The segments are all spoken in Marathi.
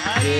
विठ्ठल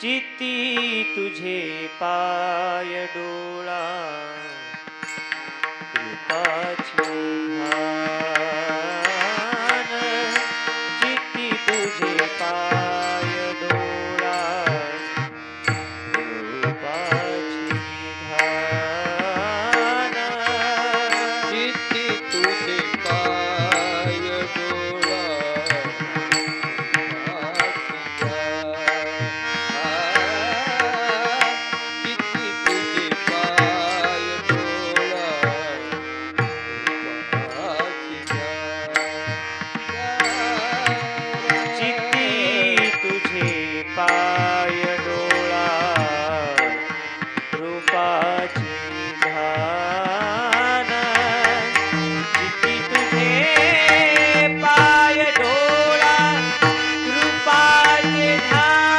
चित्ती तुझे पाय डोळा कृपाची धान चित्ती तुझे पाय डोळा कृपाची धान चित्ती तुझे पाय डोळा पाय डोळा रूपाची धान चित्ती तुझे पाय डोळा रूपाचे धान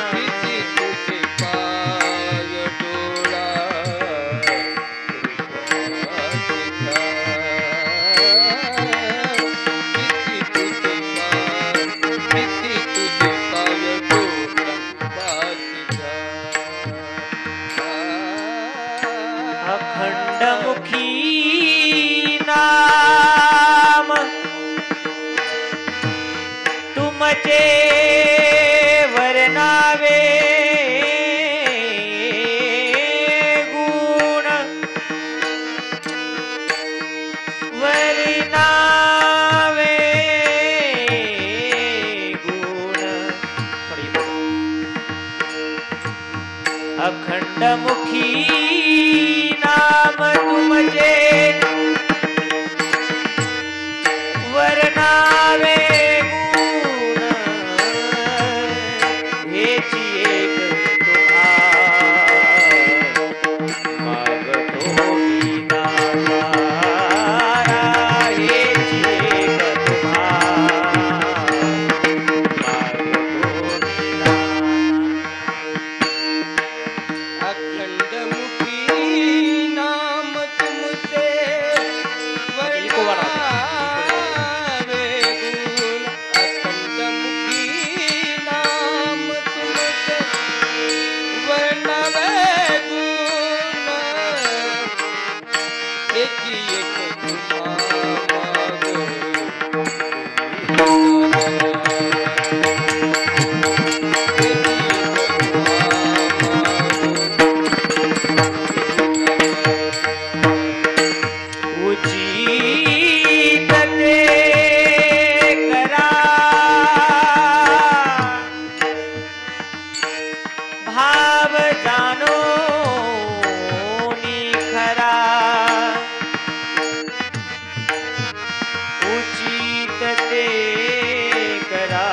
चित्ती तुझे पाय डोळा रूपाचे अखंडमुखी नाम तुमचे वर्णावे गुण वर्णावे गुण अखंडमुखी नाम तुमचे वर्णावे गुण हेची एक तुम्हा मागतो मी दातारा हेची एक तुम्हा मागतो मी अखंडमुखी नाम तुमसे वर्णावे गुण अखंडमुखी नाम तुमसे वर्णावे गुण एकी एक तुम्हा मागो भाव जानो निखरा उचित ते करा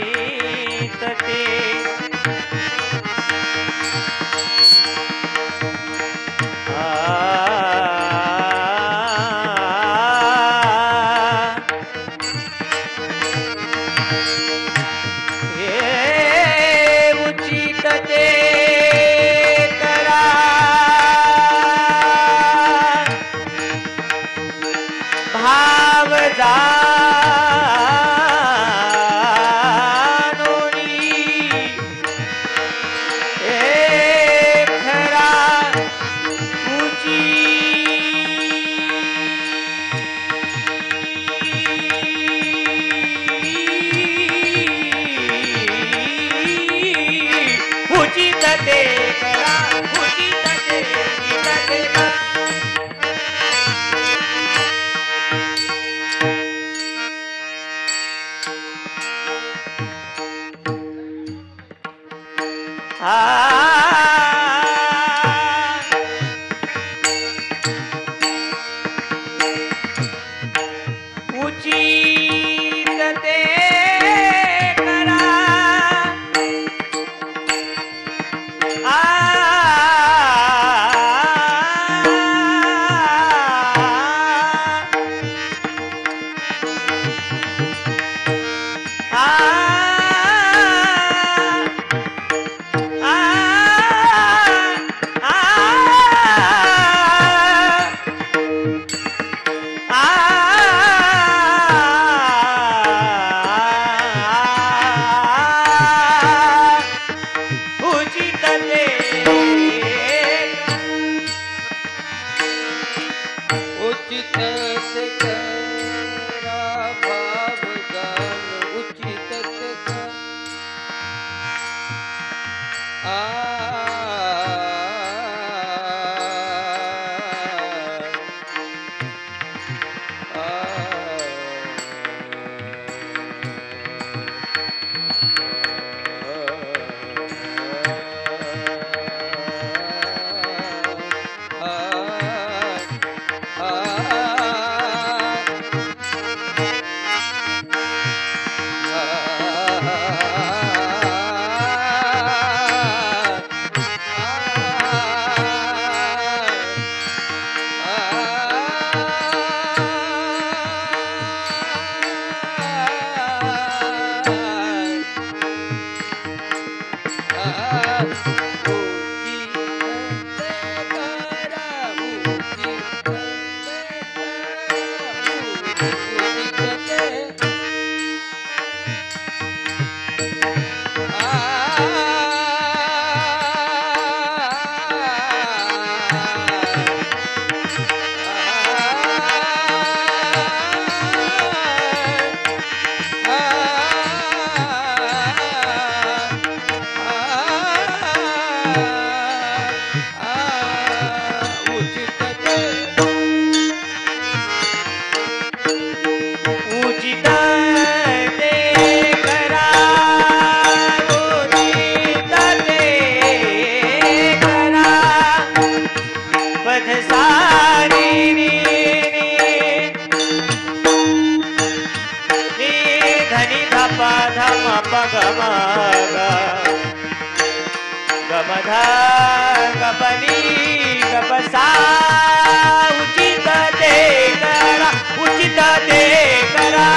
उचित ते सारी नी धनी धपा धम पग गमधा गपनी गपसा उचित ते करा उचित ते करा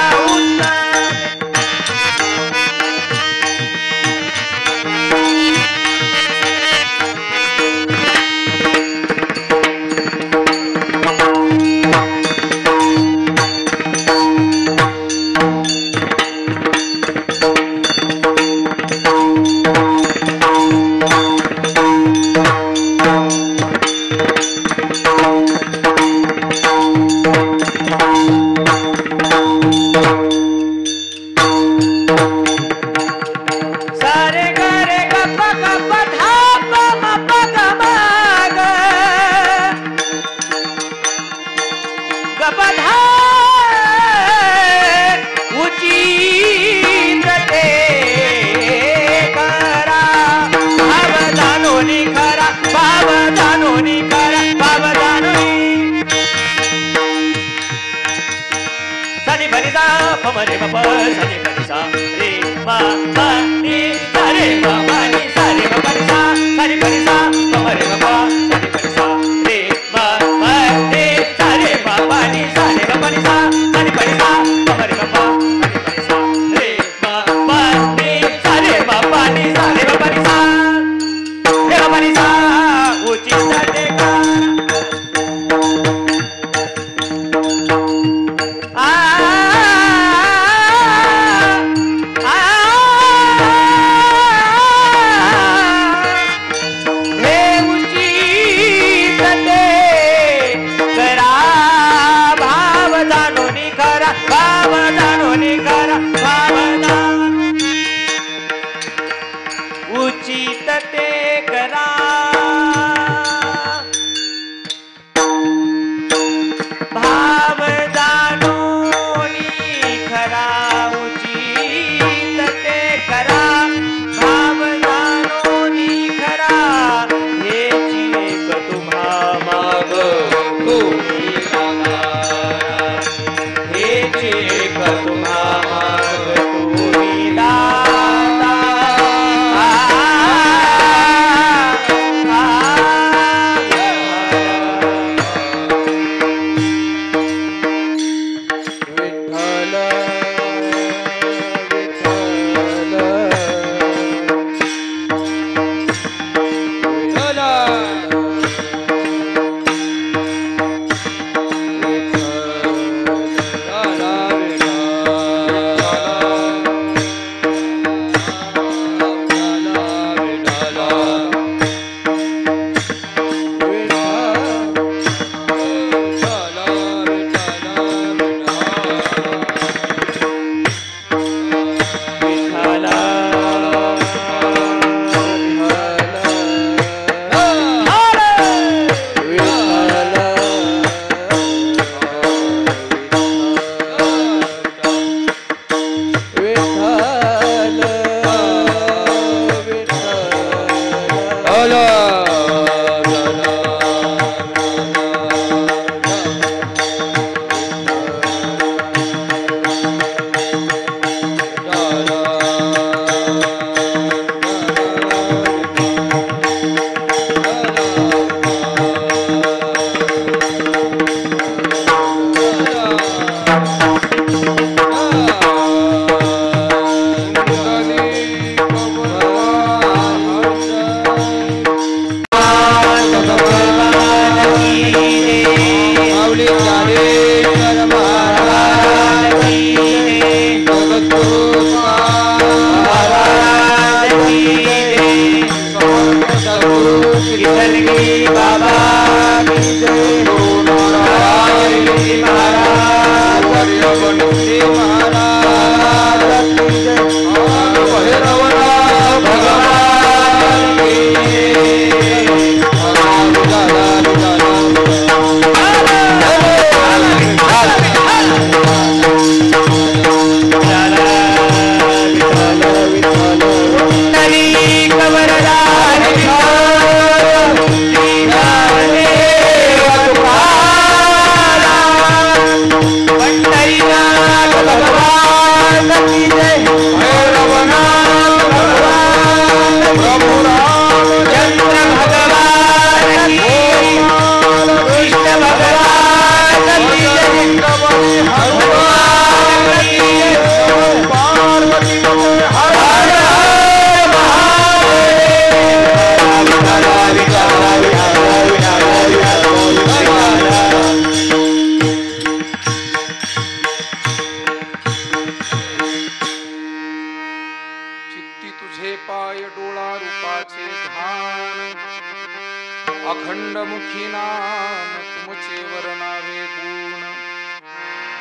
मरे मा सरे परिसा रे मा मा रे सरे मा मा रे सरे मा परिसा सरे परिसा मरे मा सरे परिसा रे मा मा रे सरे मा मा रे सरे मा परिसा सरे परिसा मरे मा सरे परिसा रे मा मा रे सरे मा मा रे सरे मा परिसा रे मा परिसा उचित ते Hey!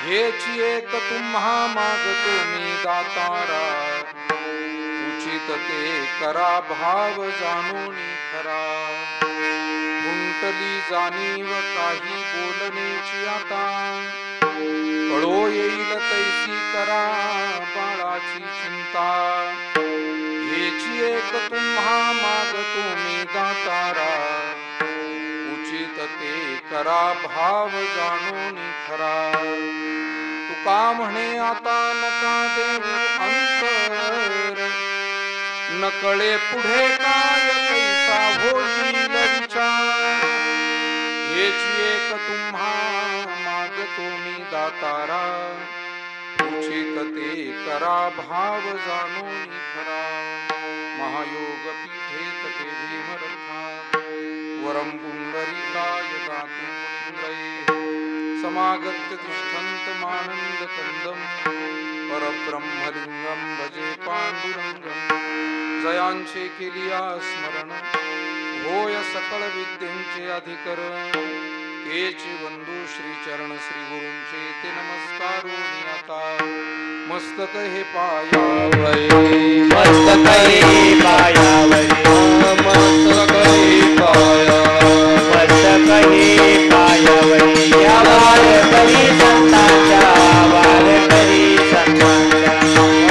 हेची एक तुम्हा मागतो मी दातारा उचित ते करा भाव जाणून खरा गुंतली जाणीव काही बोलण्याची आता कळो येईल तैसी करा बाळाची चिंता हेची एक तुम्हा मागतो मी दातारा उचित ते करा भाव जाणून खरा तुका म्हणे आता नका देऊ अंतर नकळे पुढे काय कैसा होईल विचार हेची एक तुम्हा मागतो मी दातारा उचित ते करा भाव जाणून खरा महायोग पीठे तटे भीमरथा वरम पुंडरीकाय गातु पुलिंद्रये समागत्य तिष्ठन्त मानंद कंदम परब्रह्मलिंगम भजे पांडुरंगम जयांचे केलिया स्मरण होय सकळ विद्येंचे अधिकरण तेचे बंधू श्री चरण श्री गुरूंचे ते नमस्कारोनी आता मस्तक हे पायावरी मस्तक हे पायावरी मस्तक हे पायावरी मस्तक हे पायावरी या वारकरी संतांच्या वारकरी संतांच्या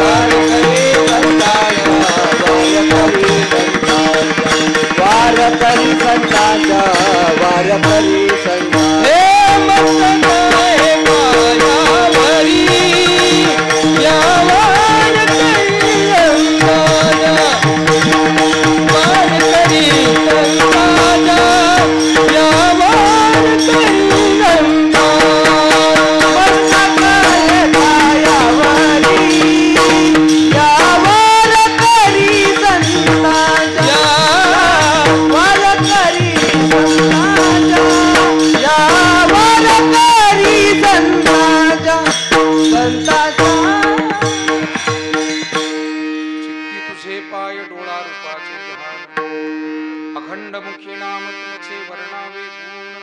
वारकरी संतांच्या वारकरी संतांच्या वारकरी संतांच्या हे मस्तक हे पायावरी या वारकरी संतांच्या वारकरी संतांच्या या वारकरी अखंड मुखी नाम तुमचे वर्णावे गुण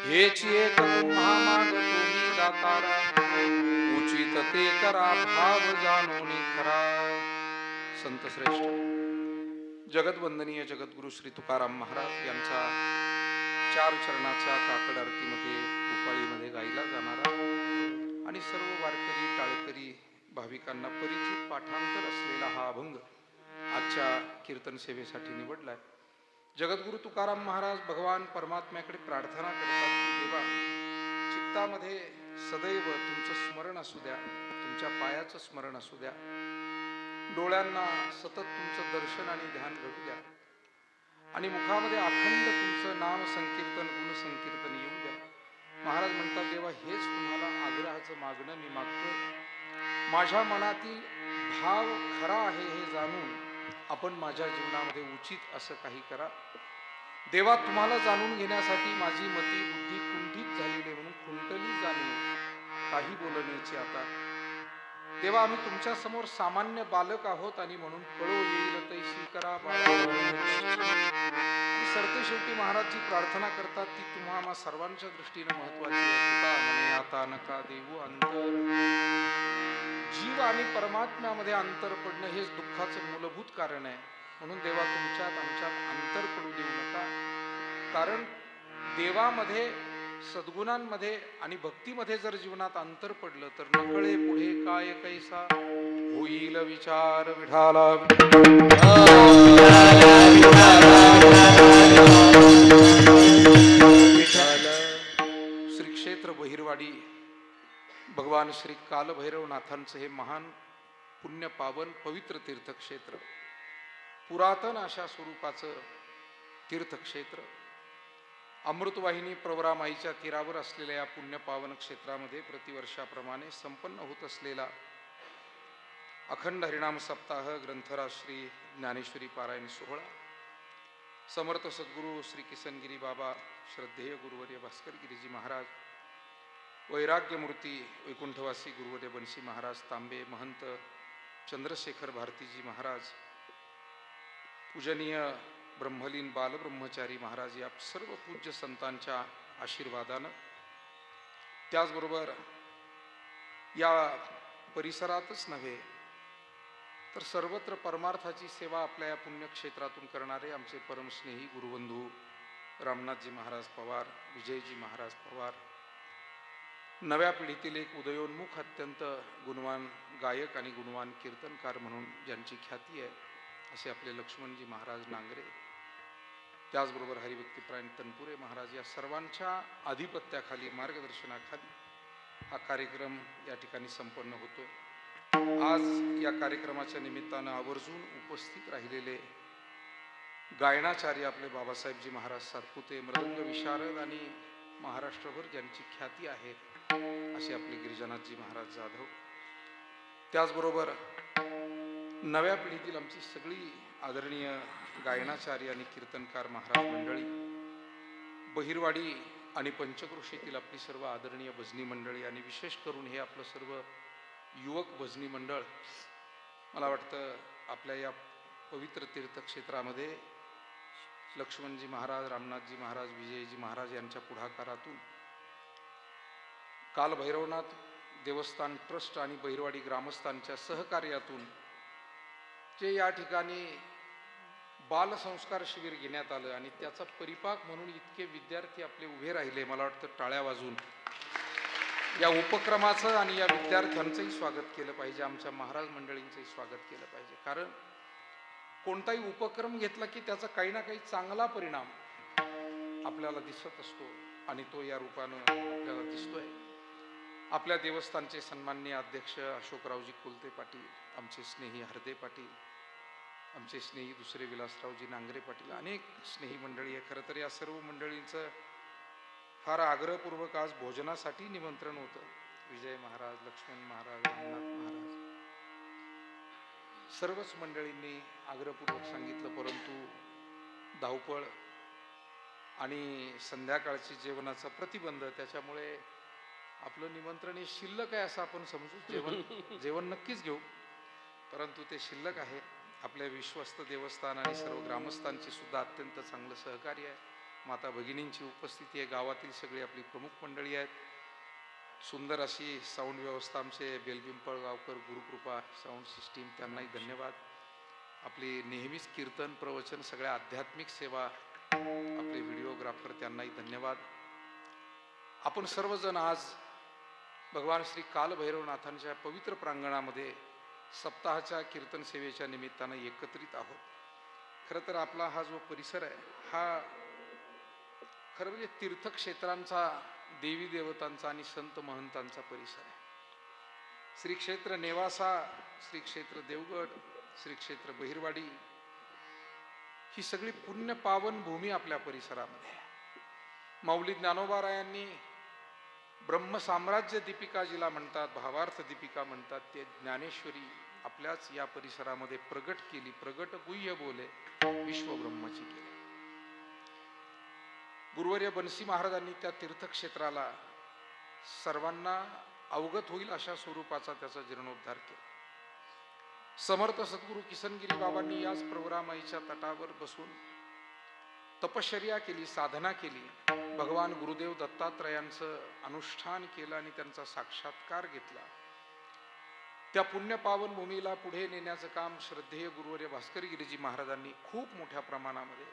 हेची एक तुम्हा मागतो मी दातारा उचित ते करा भाव जाणून खरा संत श्रेष्ठ जगतवंदनीय जगद्गुरु श्री तुकाराम महाराज यांचा 4 चरणाच्या काकड आरतीमध्ये भोपाळीमध्ये गायला जाणारा आणि सर्व वारकरी टाळकरी भाविकांना परिचित पाठांतर असलेला हा अभंग आजच्या कीर्तन सेवेसाठी निवडलाय. जगद्गुरु तुकाराम महाराज भगवान परमात्म्याकडे प्रार्थना करतात की देवा चित्तामध्ये सदैव तुमचं स्मरण असू द्या, तुमच्या पायाचं स्मरण असू द्या, डोळ्यांना सतत तुमचं दर्शन आणि ध्यान घडू द्या आणि मुखामध्ये अखंड तुमचं नाम संकीर्तन गुण संकीर्तन येऊ द्या. महाराज म्हणतात देवा हेच तुम्हाला आग्रहाचं मागणं मी मागतो. माझ्या मनातील भाव खरा आहे हे जाणून आपण माझ्या जीवनामध्ये उचित असं काही करा. देवा तुम्हाला जाणून घेण्यासाठी माझी मती बुद्धी कुंठित झालेली म्हणून खुंटली जाणीव काही बोलण्याची आता देवा आम्ही तुमच्या समोर सामान्य बालक आहोत आणि म्हणून कळो येईल तैसी करा सरते शेवटी महाराजची प्रार्थना करतात ती तुम्हा आम्हा सर्वांच्या दृष्टीने महत्वाची आहे. म्हणे आता नका देऊ अंतर. जीव आणि परमात्म्यामध्ये अंतर पडणं हेच दुःखाचं मूलभूत कारण आहे. म्हणून देवा तुमच्यात आमच्यात अंतर पडू देऊ नका. कारण देवामध्ये सद्गुणांमध्ये आणि भक्तीमध्ये जर जीवनात अंतर पडलं तर नकळे पुढे काय कैसा होईल विचार. विठाला श्री क्षेत्र बहिरवाडी भगवान श्री कालभैरवनाथांचं हे महान पुण्य पावन पवित्र तीर्थक्षेत्र, पुरातन अशा स्वरूपाचं तीर्थक्षेत्र, अमृतवाहिनी प्रवरामाईच्या तीरावर असलेल्या या पुण्य पावन क्षेत्रामध्ये प्रतिवर्षाप्रमाणे संपन्न होत असलेला अखंड हरिनाम सप्ताह ग्रंथराज श्री ज्ञानेश्वरी पारायण सोहळा समर्थ सद्गुरू श्री किसनगिरी बाबा श्रद्धेय गुरुवर्य भास्करगिरीजी महाराज, वैराग्यमूर्ती वैकुंठवासी गुरुवर्य बंशी महाराज तांबे, महंत चंद्रशेखर भारतीजी महाराज, पूजनीय ब्रह्मलीन बालब्रह्मचारी महाराज या सर्व पूज्य संतांच्या आशीर्वादानं, त्याचबरोबर या परिसरातच नव्हे तर सर्वत्र परमार्थाची सेवा आपल्या या पुण्यक्षेत्रातून करणारे आमचे परमस्नेही गुरुबंधू रामनाथजी महाराज पवार, विजयजी महाराज पवार, नव्या पिढीतील एक उदयोन्मुख अत्यंत गुणवान गायक आणि गुणवान कीर्तनकार म्हणून ज्यांची ख्याती आहे असे आपले लक्ष्मणजी महाराज नांगरे, त्याचबरोबर हरिभक्तीपरायण तनपुरे महाराज, या सर्वांच्या आधिपत्याखाली मार्गदर्शनाखाली हा कार्यक्रम या ठिकाणी संपन्न होतोय. आज या कार्यक्रमाच्या निमित्तानं आवर्जून उपस्थित राहिलेले गायनाचार्य आपले बाबासाहेबजी महाराज सातपुते, मृदंग विशारद आणि महाराष्ट्रभर ज्यांची ख्याती आहे असे आपले गिरिजानाथजी महाराज जाधव, त्याचबरोबर नव्या पिढीतील आमची सगळी आदरणीय गायनाचार्य आणि कीर्तनकार महाराज मंडळी, बहिरवाडी आणि पंचक्रोशीतील आपली सर्व आदरणीय भजनी मंडळी आणि विशेष करून हे आपलं सर्व युवक भजनी मंडळ, मला वाटतं आपल्या या पवित्र तीर्थक्षेत्रामध्ये लक्ष्मणजी महाराज, रामनाथजी महाराज, विजयजी महाराज यांच्या पुढाकारातून काल भैरवनाथ देवस्थान ट्रस्ट आणि बहिरवाडी ग्रामस्थांच्या सहकार्यातून जे या ठिकाणी बालसंस्कार शिबिर घेण्यात आलं आणि त्याचा परिपाक म्हणून इतके विद्यार्थी आपले उभे राहिले, मला वाटतं टाळ्या वाजून या उपक्रमाचं आणि या विद्यार्थ्यांचंही स्वागत केलं पाहिजे, आमच्या महाराज मंडळींचंही स्वागत केलं पाहिजे. कारण कोणताही उपक्रम घेतला की त्याचा काही ना काही चांगला परिणाम आपल्याला दिसत असतो आणि तो या रूपानं आपल्याला दिसतोय. आपल्या देवस्थानचे सन्माननीय अध्यक्ष अशोकरावजी कुलते पाटील, आमचे स्नेही हरदे पाटील, आमचे स्नेही दुसरे विलासरावजी नांगरे पाटील, अनेक स्नेही मंडळी आहे. खरं तर या सर्व मंडळींचं फार आग्रहपूर्वक आज भोजनासाठी निमंत्रण होतं. विजय महाराज, लक्ष्मण महाराज, रामनाथ महाराज, सर्वच मंडळींनी आग्रहपूर्वक सांगितलं, परंतु धावपळ आणि संध्याकाळची जेवणाचा प्रतिबंध, त्याच्यामुळे आपलं निमंत्रण हे शिल्लक आहे असं आपण समजू. जेवण नक्कीच घेऊ, परंतु ते शिल्लक आहे. आपल्या विश्वस्त देवस्थान आणि सर्व ग्रामस्थांचे सुद्धा अत्यंत चांगलं सहकार्य आहे. माता भगिनींची उपस्थिती आहे, गावातील सगळी आपली प्रमुख मंडळी आहेत. सुंदर अशी साऊंड व्यवस्था आमचे बेलपिंपळगावकर गुरुकृपा साऊंड सिस्टीम, त्यांनाही धन्यवाद. आपली नेहमीच कीर्तन प्रवचन सगळ्या आध्यात्मिक सेवा आपले व्हिडिओग्राफर, त्यांनाही धन्यवाद. आपण सर्वजण आज भगवान श्री कालभैरवनाथांच्या पवित्र प्रांगणामध्ये सप्ताहाच्या कीर्तन सेवेच्या निमित्तानं एकत्रित आहोत. खरं तर आपला हा जो परिसर आहे हा खरं म्हणजे तीर्थक्षेत्रांचा, देवी देवतांचा आणि संत महंतांचा परिसर आहे. श्री क्षेत्र नेवासा, श्री क्षेत्र देवगड, श्री क्षेत्र बहिरवाडी ही सगळी पुण्य पावन भूमी आपल्या परिसरामध्ये आहे. माऊली ज्ञानोबारायांनी ब्रह्मसाम्राज्य दीपिका जिला म्हणतात, भावार्थ दीपिका म्हणतात, ते ज्ञानेश्वरी आपल्याच या परिसरामध्ये प्रगट केली. प्रगट गुह्य बोले विश्व ब्रह्मची केली. गुरुवर्य बनसी महाराजांनी त्या तीर्थक्षेत्राला सर्वांना अवगत होईल अशा स्वरूपाचा त्याचा जीर्णोद्धार केला. समर्थ सद्गुरू किसनगिरी बाबांनी याच प्रवरामाईच्या तटावर बसून तपश्चर्या केली, साधना केली, भगवान गुरुदेव दत्तात्रयांचं अनुष्ठान केलं आणि त्यांचा साक्षात्कार घेतला. त्या पुण्य पावन भूमीला पुढे नेण्याचं काम श्रद्धेय गुरुवर्य भास्करगिरीजी महाराजांनी खूप मोठ्या प्रमाणामध्ये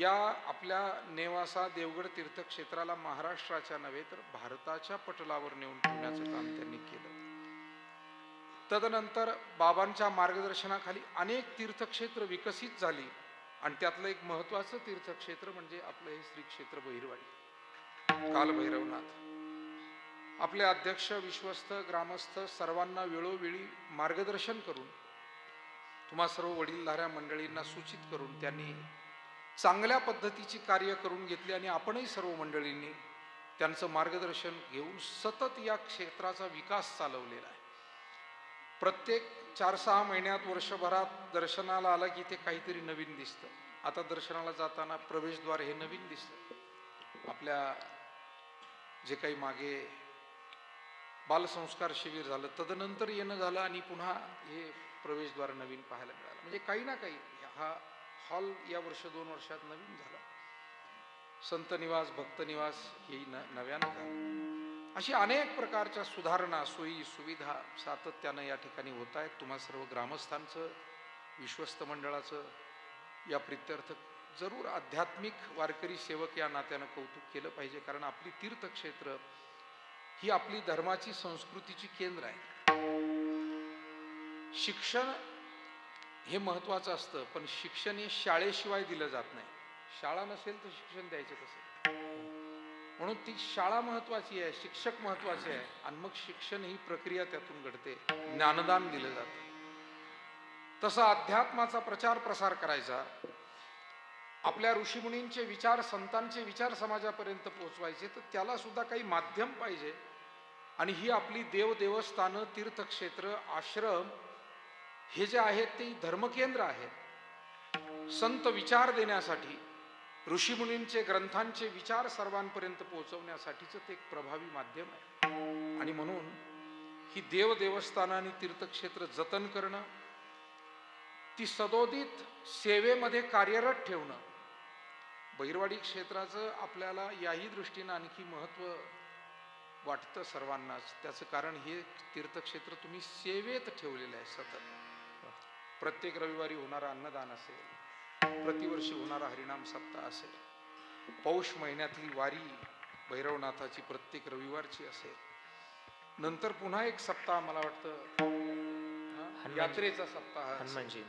या आपल्या नेवासा देवगड तीर्थक्षेत्राला महाराष्ट्राच्या नव्हे तर भारताच्या पटलावर नेऊन ठेवण्याचं काम त्यांनी केलं. तदनंतर बाबांच्या मार्गदर्शनाखाली अनेक तीर्थक्षेत्र विकसित झाली आणि त्यातलं एक महत्वाचं तीर्थक्षेत्र म्हणजे आपलं हे श्री क्षेत्र बहिरवाडी, कालभैरवनाथ. आपले अध्यक्ष, विश्वस्त, ग्रामस्थ सर्वांना वेळोवेळी मार्गदर्शन करून, तुम्हा सर्व वडीलधाऱ्या मंडळींना सूचित करून त्यांनी चांगल्या पद्धतीची कार्य करून घेतली आणि आपणही सर्व मंडळींनी त्यांचं मार्गदर्शन घेऊन सतत या क्षेत्राचा विकास चालवलेला आहे. प्रत्येक 4-6 महिन्यात, वर्षभरात दर्शनाला आलं की ते काहीतरी नवीन दिसतं. आता दर्शनाला जाताना प्रवेशद्वार हे नवीन दिसतं. आपल्या जे काही मागे बालसंस्कार शिबिर झालं, तदनंतर येणं झालं आणि पुन्हा हे प्रवेशद्वार नवीन पाहायला मिळालं. म्हणजे काही ना काही हा हॉल या वर्ष 2 वर्षात नवीन झाला. संत निवास, भक्त निवास हे नव्यानं झालं. अशी अनेक प्रकारच्या सुधारणा, सोयी सुविधा सातत्यानं या ठिकाणी होत आहेत. तुम्हा सर्व ग्रामस्थांचं, विश्वस्त मंडळाचं या प्रित्यर्थ जरूर आध्यात्मिक वारकरी सेवक या नात्यानं कौतुक केलं पाहिजे. कारण आपली तीर्थक्षेत्र ही आपली धर्माची, संस्कृतीची केंद्र आहे. शिक्षण हे महत्वाचं असतं, पण शिक्षण हे शाळेशिवाय दिलं जात नाही. शाळा नसेल तर शिक्षण द्यायचं कसं? म्हणून ती शाळा महत्वाची आहे, शिक्षक महत्वाचे आहे, आणि मग शिक्षण ही प्रक्रिया त्यातून घडते, ज्ञानदान दिलं जातं. तसं अध्यात्माचा प्रचार प्रसार करायचा, आपल्या ऋषीमुनींचे विचार, संतांचे विचार समाजापर्यंत पोहोचवायचे, तर त्याला सुद्धा काही माध्यम पाहिजे. आणि ही आपली देवदेवस्थानं, तीर्थक्षेत्र, आश्रम हे जे आहेत ते धर्मकेंद्र आहेत. संत विचार देण्यासाठी, ऋषीमुनींचे ग्रंथांचे विचार सर्वांपर्यंत पोहोचवण्यासाठीचं ते एक प्रभावी माध्यम आहे. आणि म्हणून ही देवदेवस्थानं आणि तीर्थक्षेत्र जतन करणं, ती सदोदित सेवेमध्ये कार्यरत ठेवणं, बैरवाडी क्षेत्राचं आपल्याला याही दृष्टीनं आणखी महत्व वाटतं सर्वांनाच. त्याचं कारण हे तीर्थक्षेत्र तुम्ही सेवेत ठेवलेलं आहे सतत. प्रत्येक रविवारी होणारा अन्नदान असेल, प्रतिवर्षी होणारा हरिनाम सप्ताह असेल, पौष महिन्यातली वारी भैरवनाथाची प्रत्येक रविवारची असेल, नंतर पुन्हा एक सप्ताह, मला वाटतं यात्रेचा सप्ताह, म्हणजे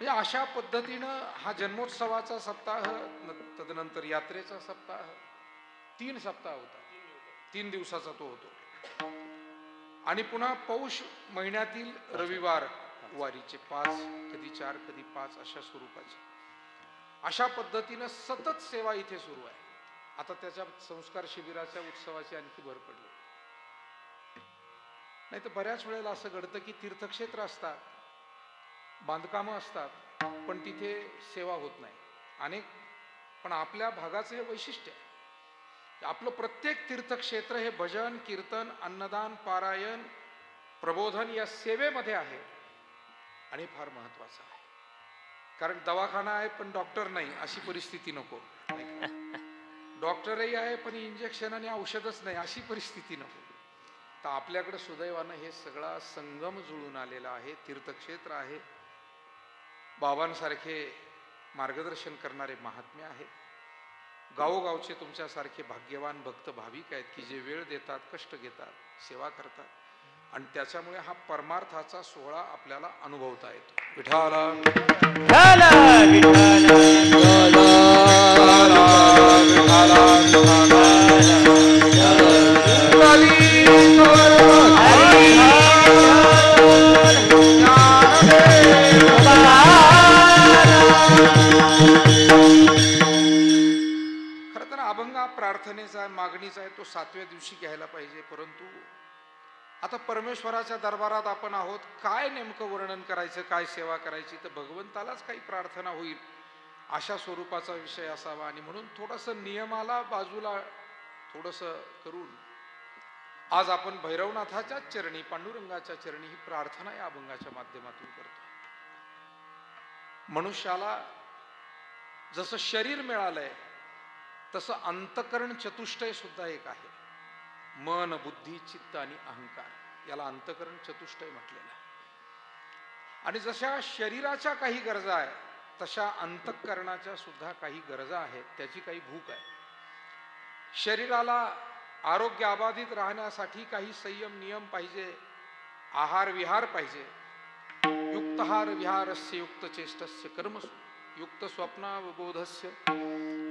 अशा पद्धतीनं हा जन्मोत्सवाचा सप्ताह, तदनंतर यात्रेचा सप्ताह, 3 सप्ताह होता, 3 दिवसाचा तो होतो. आणि पुन्हा पौष महिन्यातील रविवार वारीचे 5, कधी 4, कधी 5 अशा स्वरूपाचे. अशा पद्धतीनं सतत सेवा इथे सुरू आहे. आता त्याच्या संस्कार शिबिराच्या उत्सवाची आणखी भर पडली. नाही तर बऱ्याच वेळेला असं घडतं की तीर्थक्षेत्र असतात, बांधकामं असतात, पण तिथे सेवा होत नाही अनेक. पण आपल्या भागाचं हे वैशिष्ट्य आहे, आपलं प्रत्येक तीर्थक्षेत्र हे भजन, कीर्तन, अन्नदान, पारायण, प्रबोधन या सेवेमध्ये आहे. आणि फार महत्वाचं आहे. कारण दवाखाना आहे पण डॉक्टर नाही अशी परिस्थिती नको. डॉक्टरही आहे पण इंजेक्शन आणि औषधच नाही अशी परिस्थिती नको. तर आपल्याकडे सुदैवानं हे सगळा संगम जुळून आलेला आहे. तीर्थक्षेत्र आहे, बाबांसारखे मार्गदर्शन करणारे महात्मे आहेत, गावोगावचे तुमच्यासारखे भाग्यवान भक्त भाविक आहेत की जे वेळ देतात, कष्ट घेतात, सेवा करतात, आणि त्याच्यामुळे हा परमार्थाचा सोहळा आपल्याला अनुभवता येतो. विठाला खरं तर अभंग प्रार्थनेचा, मागणीचा आहे, तो 7व्या दिवशी घ्यायला पाहिजे. परंतु आता परमेश्वराच्या दरबारात आपण आहोत, काय नेमकं वर्णन करायचं, काय सेवा करायची, तर भगवंतालाच काही प्रार्थना होईल अशा स्वरूपाचा विषय असावा. आणि म्हणून थोडंसं नियमाला बाजूला थोडंसं करून आज आपण भैरवनाथाच्या चरणी, पांडुरंगाच्या चरणी ही प्रार्थना या अभंगाच्या माध्यमातून करतो. मनुष्याला जसं शरीर मिळालंय तसं अंतकरण चतुष्टय सुद्धा एक आहे. मन, बुद्धी, चित्त आणि अहंकार, याला अंतकरण चतुष्टय म्हटलेलं आहे. आणि जशा शरीराच्या काही गरजा आहेत तशा अंतःकरणाच्या सुद्धा काही गरजा आहेत, त्याची काही भूक आहे. शरीराला आरोग्य अबाधित राहण्यासाठी काही संयम नियम पाहिजे, आहार विहार पाहिजे. युक्तहार विहारस्य युक्त चेष्टस्य कर्मसु युक्त स्वप्नावबोधस्य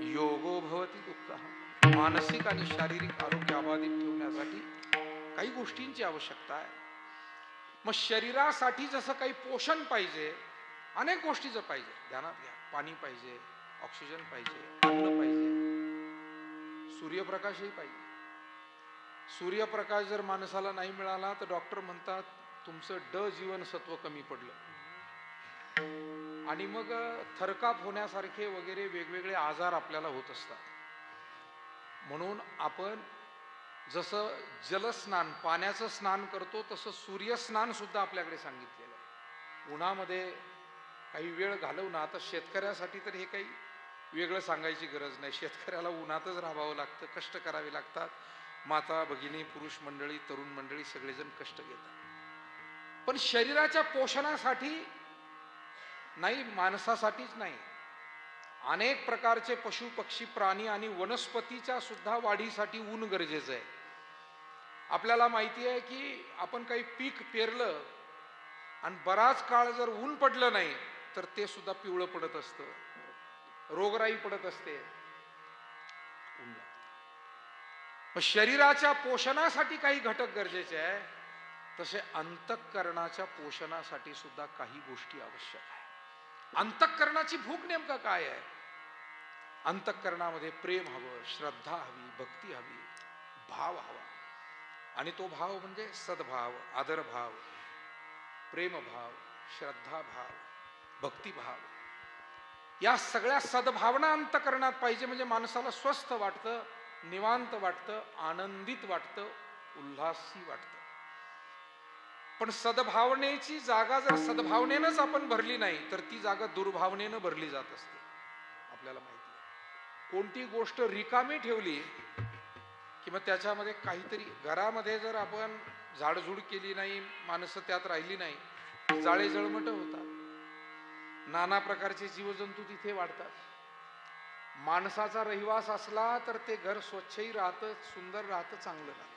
योगो भवति दुःखः. मानसिक आणि शारीरिक आरोग्य अबाधित ठेवण्यासाठी काही गोष्टींची आवश्यकता आहे. मग शरीरासाठी जसं काही पोषण पाहिजे, अनेक गोष्टीचं पाहिजे. ध्यानात घ्या, पाणी पाहिजे, ऑक्सिजन पाहिजे, अन्न पाहिजे, सूर्यप्रकाशही पाहिजे. सूर्यप्रकाश जर माणसाला नाही मिळाला तर डॉक्टर म्हणतात तुमचं ड जीवनसत्व कमी पडलं, आणि मग थरकाप होण्यासारखे वगैरे वेगवेगळे आजार आपल्याला होत असतात. म्हणून आपण जसं जलस्नान, पाण्याचं स्नान करतो, तसं सूर्यस्नान सुद्धा आपल्याकडे सांगितलेलं आहे. उन्हामध्ये काही वेळ घालवणं, आता शेतकऱ्यासाठी तर हे काही वेगळं सांगायची गरज नाही. शेतकऱ्याला उन्हातच राहावं लागतं, कष्ट करावे लागतात, माता भगिनी, पुरुष मंडळी, तरुण मंडळी सगळेजण कष्ट घेतात, पण शरीराच्या पोषणासाठी नाही, माणसासाठीच नाही, अनेक प्रकारचे पशु पक्षी प्राणी आणि वनस्पतीच्या सुद्धा वाढीसाठी ऊन गरजेचं आहे. आपल्याला माहिती आहे की आपण काही पीक पेरलं आणि बराच काळ जर ऊन पडलं नाही तर ते सुद्धा पिवळं पडत असतं, रोगराई पडत असते. शरीराच्या पोषणासाठी काही घटक गरजेचे आहे, तसे अंतःकरणाच्या पोषणासाठी सुद्धा काही गोष्टी आवश्यक आहे. अंतःकरणाची भूक नेमकं काय आहे? अंतःकरणामध्ये प्रेम हवं, श्रद्धा हवी, भक्ती हवी, भाव हवा. आणि तो भाव म्हणजे सद्भाव, आदरभाव, प्रेमभाव, श्रद्धाभाव, भक्तिभाव. या सगळ्या सद्भावना अंतःकरणात पाहिजे, म्हणजे माणसाला स्वस्थ वाटतं, निवांत वाटतं, आनंदित वाटतं, उल्हासी वाटतं. पण सद्भावनेची जागा जर सद्भावनेनंच आपण भरली नाही तर ती जागा दुर्भावनेनं भरली जात असते. आपल्याला माहिती आहे, कोणती गोष्ट रिकामी ठेवली कि मग त्याच्यामध्ये काहीतरी, घरामध्ये जर आपण झाडझूड केली नाही, माणसं त्यात राहिली नाही, जाळे जळमट होतात, नाना प्रकारचे जीवजंतू तिथे वाढतात. माणसाचा रहिवास असला तर ते घर स्वच्छही राहतं, सुंदर राहतं, चांगलं राहतं.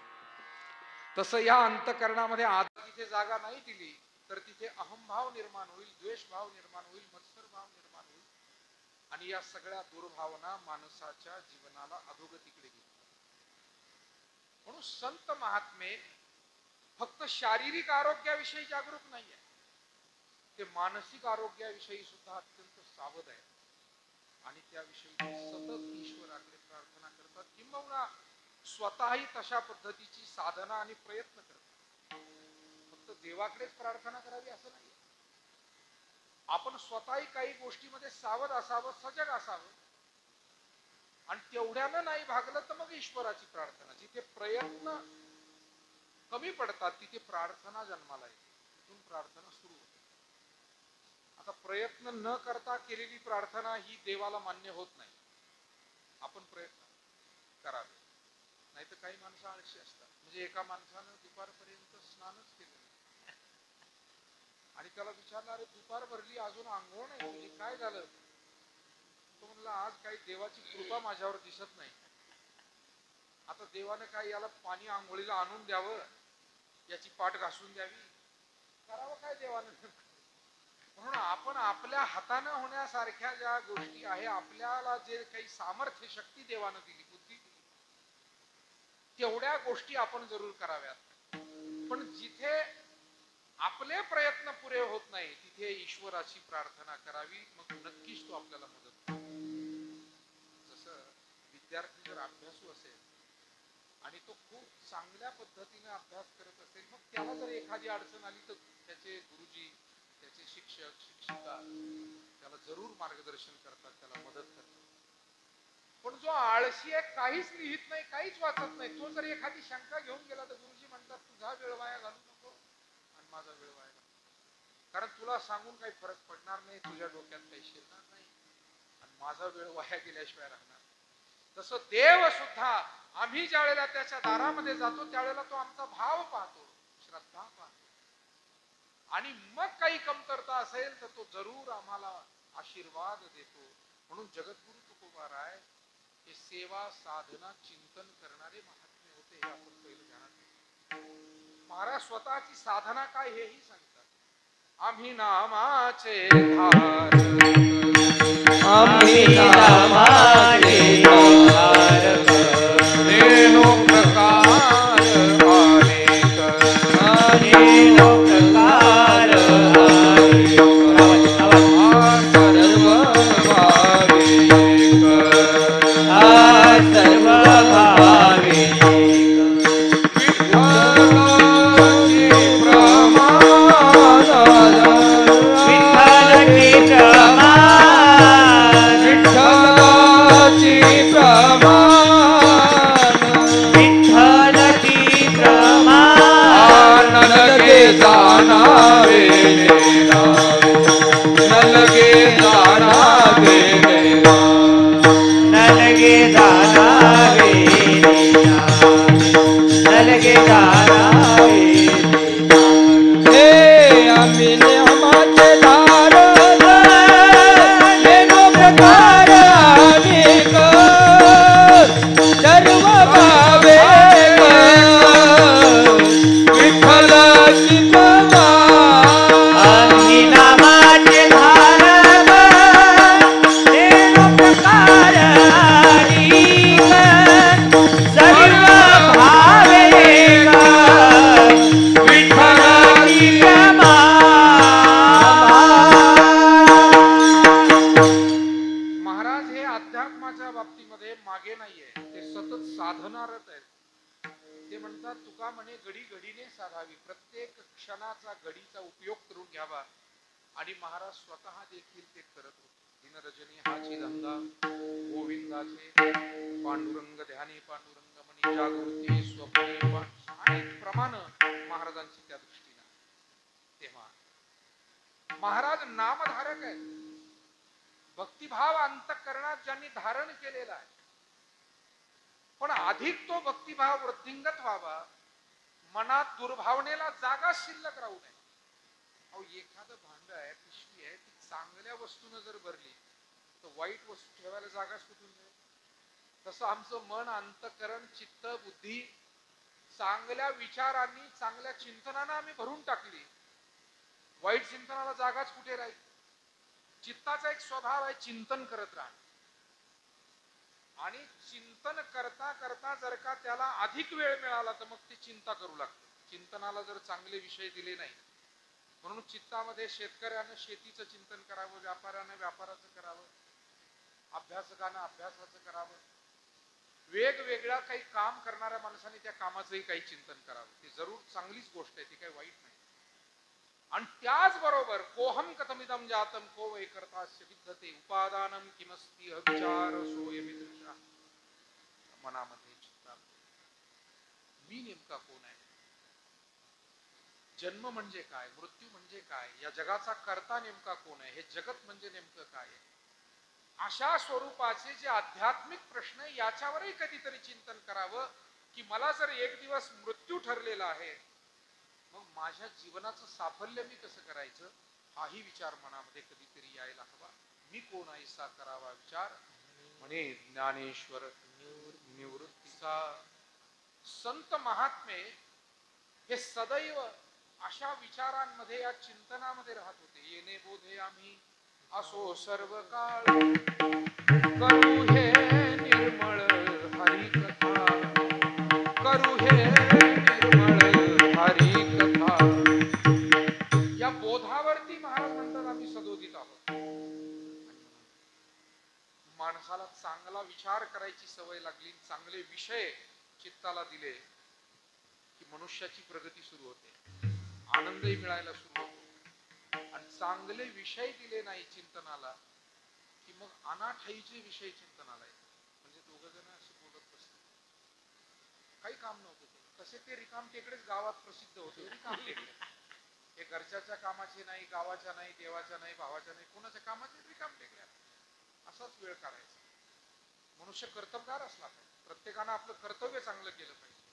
तसं या अंतःकरणामध्ये तिथे जागा नाही दिली तर तिथे अहमभाव निर्माण होईल, द्वेषभाव निर्माण होईल, मत्सरभाव निर्माण होईल, आणि या सगळ्या दुर्भावना माणसाच्या जीवनाला अधोगतीकडे घेतात. म्हणून संत महात्मे फक्त शारीरिक आरोग्याविषयी जागरूक नाही आहे, ते मानसिक आरोग्याविषयी सुद्धा अत्यंत सावध आहे, आणि त्याविषयी सतत ईश्वराकडे प्रार्थना करतात, किंबहुना स्वतःही तशा पद्धतीची साधना आणि प्रयत्न करतात. फक्त देवाकडेच प्रार्थना करावी असं नाही, आपण स्वतःही काही गोष्टीमध्ये सावध असावं, सजग असावं, आणि तेवढ्यानं नाही भागलं तर मग ईश्वराची प्रार्थना. जिथे प्रयत्न कमी पडतात तिथे प्रार्थना जन्माला येते, तिथून प्रार्थना सुरू होते. आता प्रयत्न न करता केलेली प्रार्थना ही देवाला मान्य होत नाही. आपण प्रयत्न करावे, नाही तर काही माणसं आळशी असतात. म्हणजे एका माणसानं दुपारपर्यंत स्नानच केलं आणि त्याला विचारलं, अरे दुपार भरली अजून आंघोळ नाही तुझी, काय झालं? तो म्हणला, आज काही देवाची कृपा माझ्यावर दिसत नाही. आता देवानं काय याला पाणी आंघोळीला आणून द्यावं, याची पाठ घासून द्यावी, करावं काय देवानं? म्हणून आपण आपल्या हातानं होण्यासारख्या ज्या गोष्टी आहे, आपल्याला जे काही सामर्थ्य, शक्ती देवानं दिली, बुद्धी दिली, तेवढ्या गोष्टी आपण जरूर कराव्यात. पण जिथे आपले प्रयत्न पुरे होत नाही तिथे ईश्वराची प्रार्थना करावी, मग नक्कीच तो आपल्याला मदत करेल. जसं विद्यार्थी जर अभ्यासू असेल आणि तो खूप चांगल्या पद्धतीने अभ्यास करत असेल, मग त्याला जर एखादी अडचण आली तर त्याचे गुरुजी, त्याचे शिक्षक, शिक्षिका त्याला जरूर मार्गदर्शन करतात, त्याला मदत करतात. पण जो आळशी आहे, काहीच लिहित नाही, काहीच वाचत नाही, तो जर एखादी शंका घेऊन गेला तर गुरुजी म्हणतात, तुझा वेळ वाया घालू नको आणि माझा वेळ वाया घालू, कारण तुला सांगून काही फरक पडणार नाही, तुझ्या डोक्यात काही शिरणार नाही आणि माझा वेळ वाया गेल्याशिवाय राहणार. तसं देव सुद्धा आम्ही ज्या वेळेला त्याच्या दारामध्ये जातो त्यावेळेला तो आमचा भाव पाहतो, श्रद्धा पाहतो, आणि मग काही कमतरता असेल तर तो जरूर आम्हाला आशीर्वाद देतो. म्हणून जगद्गुरु तुकोबाराय हे सेवा, साधना, चिंतन करणारे महात्मे होते, हे आपण पहिलं ध्यानात घेऊ. महाराज स्वतःची साधना काय हेही सांगतात. आम्ही नामाचे धार, आम्ही नामाचे धारक, नेनो प्रकार अनेक, नेनो प्रकार अनेक, सर्व भाविक, सर्व भाविक, विठ्ठलाची प्रमाण, विठ्ठलाची प्रमाण, विठ्ठलाची प्रमाण, विठ्ठलाची प्रमाण, नलगे जाणावे नेरावे, नलगे जाणावे नेरावे, नलगे जाणावे ते सतत साधणारच आहेत. ते म्हणतात तुका म्हणे घडी घडीने साधावी, प्रत्येक क्षणाचा घडीचा उपयोग करून घ्यावा. आणि महाराज स्वतः देखील ते करत होते. दिनरजनी हाची धंदा गोविंदाचे, पांडुरंग ध्याने पांडुरंग म्हणी जागृती स्वप्ने अनेक प्रमाण महाराजांची त्या दृष्टीने. तेव्हा महाराज नामधारक आहेत. भक्तिभाव अंतःकरणात ज्यांनी धारण केलेला आहे, पण अधिक तो भक्तिभाव वृद्धिंगत व्हावा, मनात दुर्भावनेला जागा शिल्लक राहू नये. अहो एखादं भांड आहे, पिशवी आहे, ती चांगल्या वस्तून जर भरली तर वाईट वस्तू ठेवायला जागाच कुठून मिळेल? तसं आमचं मन, अंतःकरण, चित्त, बुद्धी चांगल्या विचारांनी, चांगल्या चिंतनानं आम्ही भरून टाकली, वाईट चिंतनाला जागाच कुठे राहील? चित्ताचा एक स्वभाव आहे चिंतन करत राहणं. आणि चिंतन करता करता जर का त्याला अधिक वेळ मिळाला तर मग ती चिंता करू लागते. चिंतनाला जर चांगले विषय दिले नाही, म्हणून चित्तामध्ये शेतकऱ्यानं शेतीचं चिंतन करावं, व्यापाऱ्यानं व्यापाराचं करावं, अभ्यासकानं अभ्यासाचं करावं, वेगवेगळ्या काही काम करणाऱ्या माणसाने त्या कामाचंही काही चिंतन करावं. ती जरूर चांगलीच गोष्ट आहे, ती काही वाईट नाही. आणि त्याचबरोबर कोहम कथमिदम जातम को वै कर्तास्य विद्यते उपादानम किमस्ति अविचार सोयमिदृशा. मनामध्ये चित्तामध्ये मी नेमका कोण आहे, जन्म म्हणजे काय, मृत्यू म्हणजे काय, या जगाचा कर्ता नेमका कोण आहे, हे जगत म्हणजे नेमकं काय आहे, अशा स्वरूपाचे जे आध्यात्मिक प्रश्न आहे याच्यावरही कधीतरी चिंतन करावं. की मला जर एक दिवस मृत्यू ठरलेला आहे, मग माझ्या जीवनाचं साफल्य मी कसं करायचं, हाही विचार मनामध्ये कधीतरी यायला हवा. मी कोण ऐसा करावा विचार, म्हणे ज्ञानेश्वर निवृत्तीचा. संत महात्मे हे सदैव अशा विचारांमध्ये, या चिंतनामध्ये राहत होते. येणे बोधे आम्ही असो सर्व काळ, करू हे निर्मळ हरी कथा, करू हे निर्मळ हरी कथा. या बोधावरती महाराज म्हणतात आम्ही सदोदित आहोत. माणसाला चांगला विचार करायची सवय लागली, चांगले विषय चित्ताला दिले की मनुष्याची प्रगती सुरू होते, आनंदही मिळायला सुरू होतो. आणि चांगले विषय दिले नाही चिंतनाला की मग अनाठाईचे विषय चिंतनाला येतात. म्हणजे दोघ जण असे बोलत बसले, काही काम नव्हतं ते, तसे ते रिकाम टेकडेच गावात प्रसिद्ध होते. रिकाम टेकडे हे घरच्याच्या कामाचे नाही, गावाच्या नाही, देवाच्या नाही, भावाच्या नाही, कोणाच्या कामाचे रिकाम टेकड्या. असाच वेळ काढायचा. मनुष्य कर्तबगार असला पाहिजे, प्रत्येकानं आपलं कर्तव्य चांगलं केलं पाहिजे.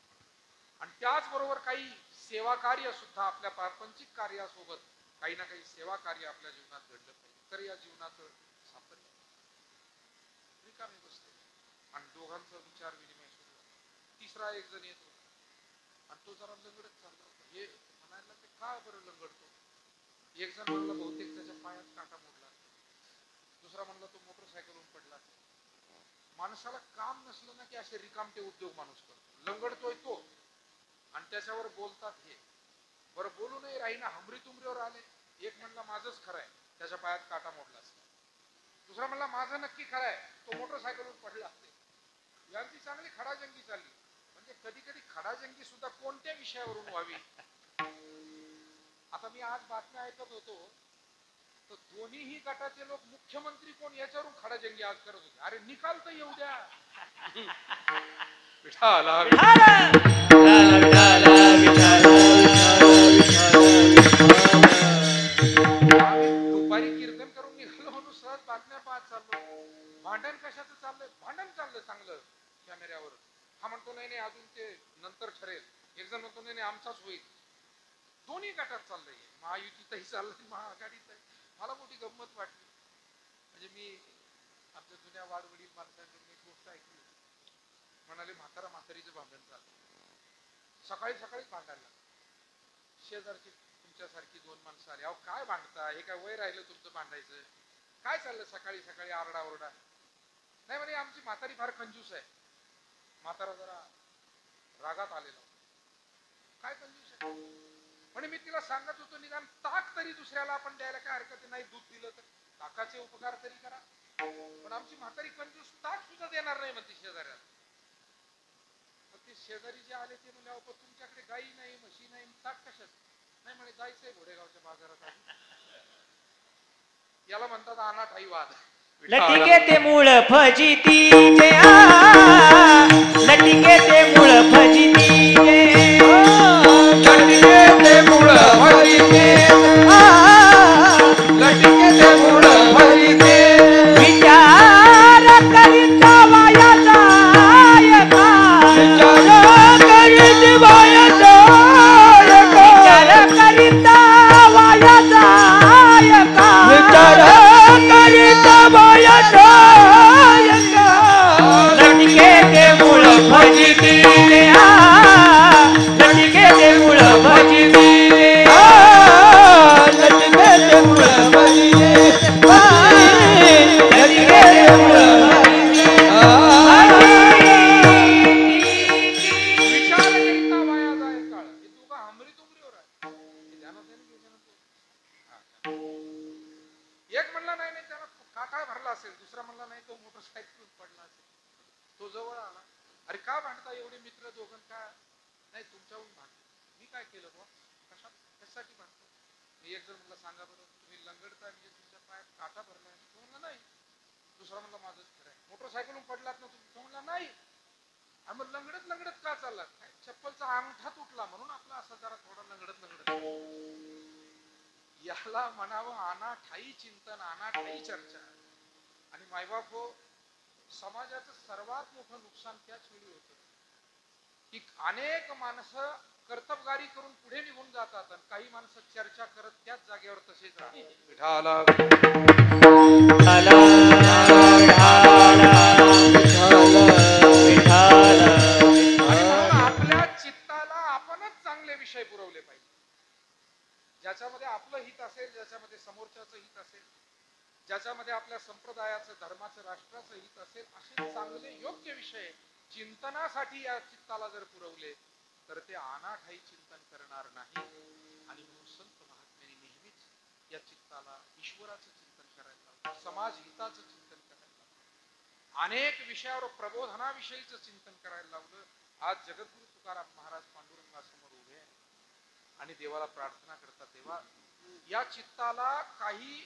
आणि त्याचबरोबर काही सेवा कार्य सुद्धा, आपल्या प्रापंचिक कार्यासोबत काही ना काही सेवा कार्य आपल्या जीवनात घडलं पाहिजे. तर या जीवनाचं साफल्य. रिकामी बसले आणि दोघांचा विचार विनिमय सुरू झाला. तिसरा एक जण येतो आणि तो जरा लंगडत चालला होता. हे म्हणायला ते का बरं लंगडतो? एक जण म्हणला बहुतेक त्याच्या पायात काटा मोडला, दुसरा म्हणला तो मोटरसायकलवरून पडला. माणसाला काम नसलं ना की असे रिकामटे उद्योग माणूस करतो. लंगडतोय तो आणि त्याच्यावर बोलतात हे. बरं बोलू नाही राहीना, हमरी तुमरीवर आले. एक म्हणला माझंच खरं आहे, त्याच्या पायात काटा मोडला असता. दुसरा म्हणला माझं नक्की खरं आहे, तो मोटरसायकलवरून पडला असते. यांची चांगली खडाजंगी चालली. म्हणजे कधी कधी खडाजंगी सुद्धा कोणत्या विषयावरून व्हावी. आता मी आज बातम्या ऐकत होतो तर दोन्हीही गटाचे लोक मुख्यमंत्री कोण याच्यावरून खडाजंगी आज करत होते. अरे निकाल तर येऊ द्या. विठाला दुपारी कीर्तन करून निघालो म्हणून सहज बातम्या पाहत चाललो. भांडण कशाचं चाललंय? भांडण चाललं चांगलं कॅमेऱ्यावर. हा म्हणतो नाही नाही अजून ते नंतर ठरेल. एक जण म्हणतो नाही नाही आमचाच होईल. दोन्ही गटात चाललंय, महायुतीतही चाललंय, महाआघाडीतही. मला मोठी गंमत वाटली. म्हणजे मी आमच्या जुन्या वाडवडील माणसांकडून एक गोष्ट ऐकली. म्हणाले म्हातारा म्हातारीचं भांडण चाललं. सकाळी सकाळीच भांडायला शेजारची तुमच्यासारखी दोन माणसं आली. अहो काय भांडता, हे काय वय राहिलं तुमचं भांडायचं? काय चाललं सकाळी सकाळी आरडा ओरडा? नाही म्हणे आमची म्हातारी फार कंजूस आहे. म्हातारा जरा रागात आलेला. काय कंजूस आहे म्हणे? मी तिला सांगत होतो निदान ताक तरी दुसऱ्याला आपण द्यायला काय हरकत नाही, दूध दिलं तर ताकाचे उपकार तरी करा. पण आमची म्हातारी कंजूस, ताक सुद्धा देणार नाही म्हणते शेजाऱ्याला. शेजारी जे आले ते म्हणजे अहो तुमच्याकडे गाई नाही म्हशी नाही ताक कशात नाही म्हणे जायचंय घोडेगावच्या बाजारात याला म्हणतात अनाथ आई वाद लटिके ते मूळ फजितीचे लटिके ते मूळ फजितीचे लटिके ते मूळ फजिते लटिके ते मूळ फजिते विचार करीता वाया जाय का विचार करीत वाया जाय का विचार करीता वाया जाय का विचार करीत वाया जाय का लटिके ते मूळ फजितीचे लटिके ते मूळ फजितीचे लटिके ते मूळ फजिते लटिके ते मूळ विचार करीता वाया जाय काळ हे तू का हमरी तुमरीवर आहे हे ध्यानात आहे ना एक म्हणला नाही नाही त्याला काटा भरला असेल दुसरा म्हणला नाही तो मोटरसायकल पडला असेल तो जवळ आला अरे का भांडता एवढे मित्र दोघं का नाही तुमच्याहून भांडतो मी काय केलं बुवा कशासाठी भांडतो मी एक जण म्हणला सांगा बरं तुम्ही लंगडता म्हणजे तुमच्या पायात काटा भरलाय तो म्हणला नाही दुसरा म्हणला माझंच खरं आहे मोटरसायकलून पडलात ना तुम्ही तो म्हणला नाही मग लंगडत लंगडत का चाललात चप्पलचा अंगठा तुटला म्हणून आपला असा जरा थोडा लंगडत लंगडत याला म्हणावं अनाठाई चिंतन अनाठाई चर्चा आणि मायबाप हो समाजाचं सर्वात मोठं नुकसान त्याच वेळी होतं की अनेक माणसं कर्तबगारी करून पुढे निघून जातात आणि काही माणसं चर्चा करत त्याच जागेवर तसेच आपल्या चित्ताला आपणच चांगले विषय पुरवले पाहिजे ज्याच्यामध्ये आपलं हित असेल ज्याच्यामध्ये समोरच्याचं हित असेल ज्याच्यामध्ये आपल्या संप्रदायाचं धर्माचं राष्ट्राचं हित असेल असे चांगले योग्य विषय चिंतनासाठी या चित्ताला जर पुरवले तर ते अनाठाई चिंतन करणार नाही आणि म्हणून संत महात्म्यांनी नेहमीच या चित्ताला ईश्वराचं चिंतन करायला लावलं समाज हिताचं चिंतन करायला लावलं अनेक विषयावर प्रबोधनाविषयीचं चिंतन करायला लावलं आज जगद्गुरु तुकाराम महाराज पांडुरंगासमोर उभे आहे आणि देवाला प्रार्थना करतात देवा या चित्ताला काही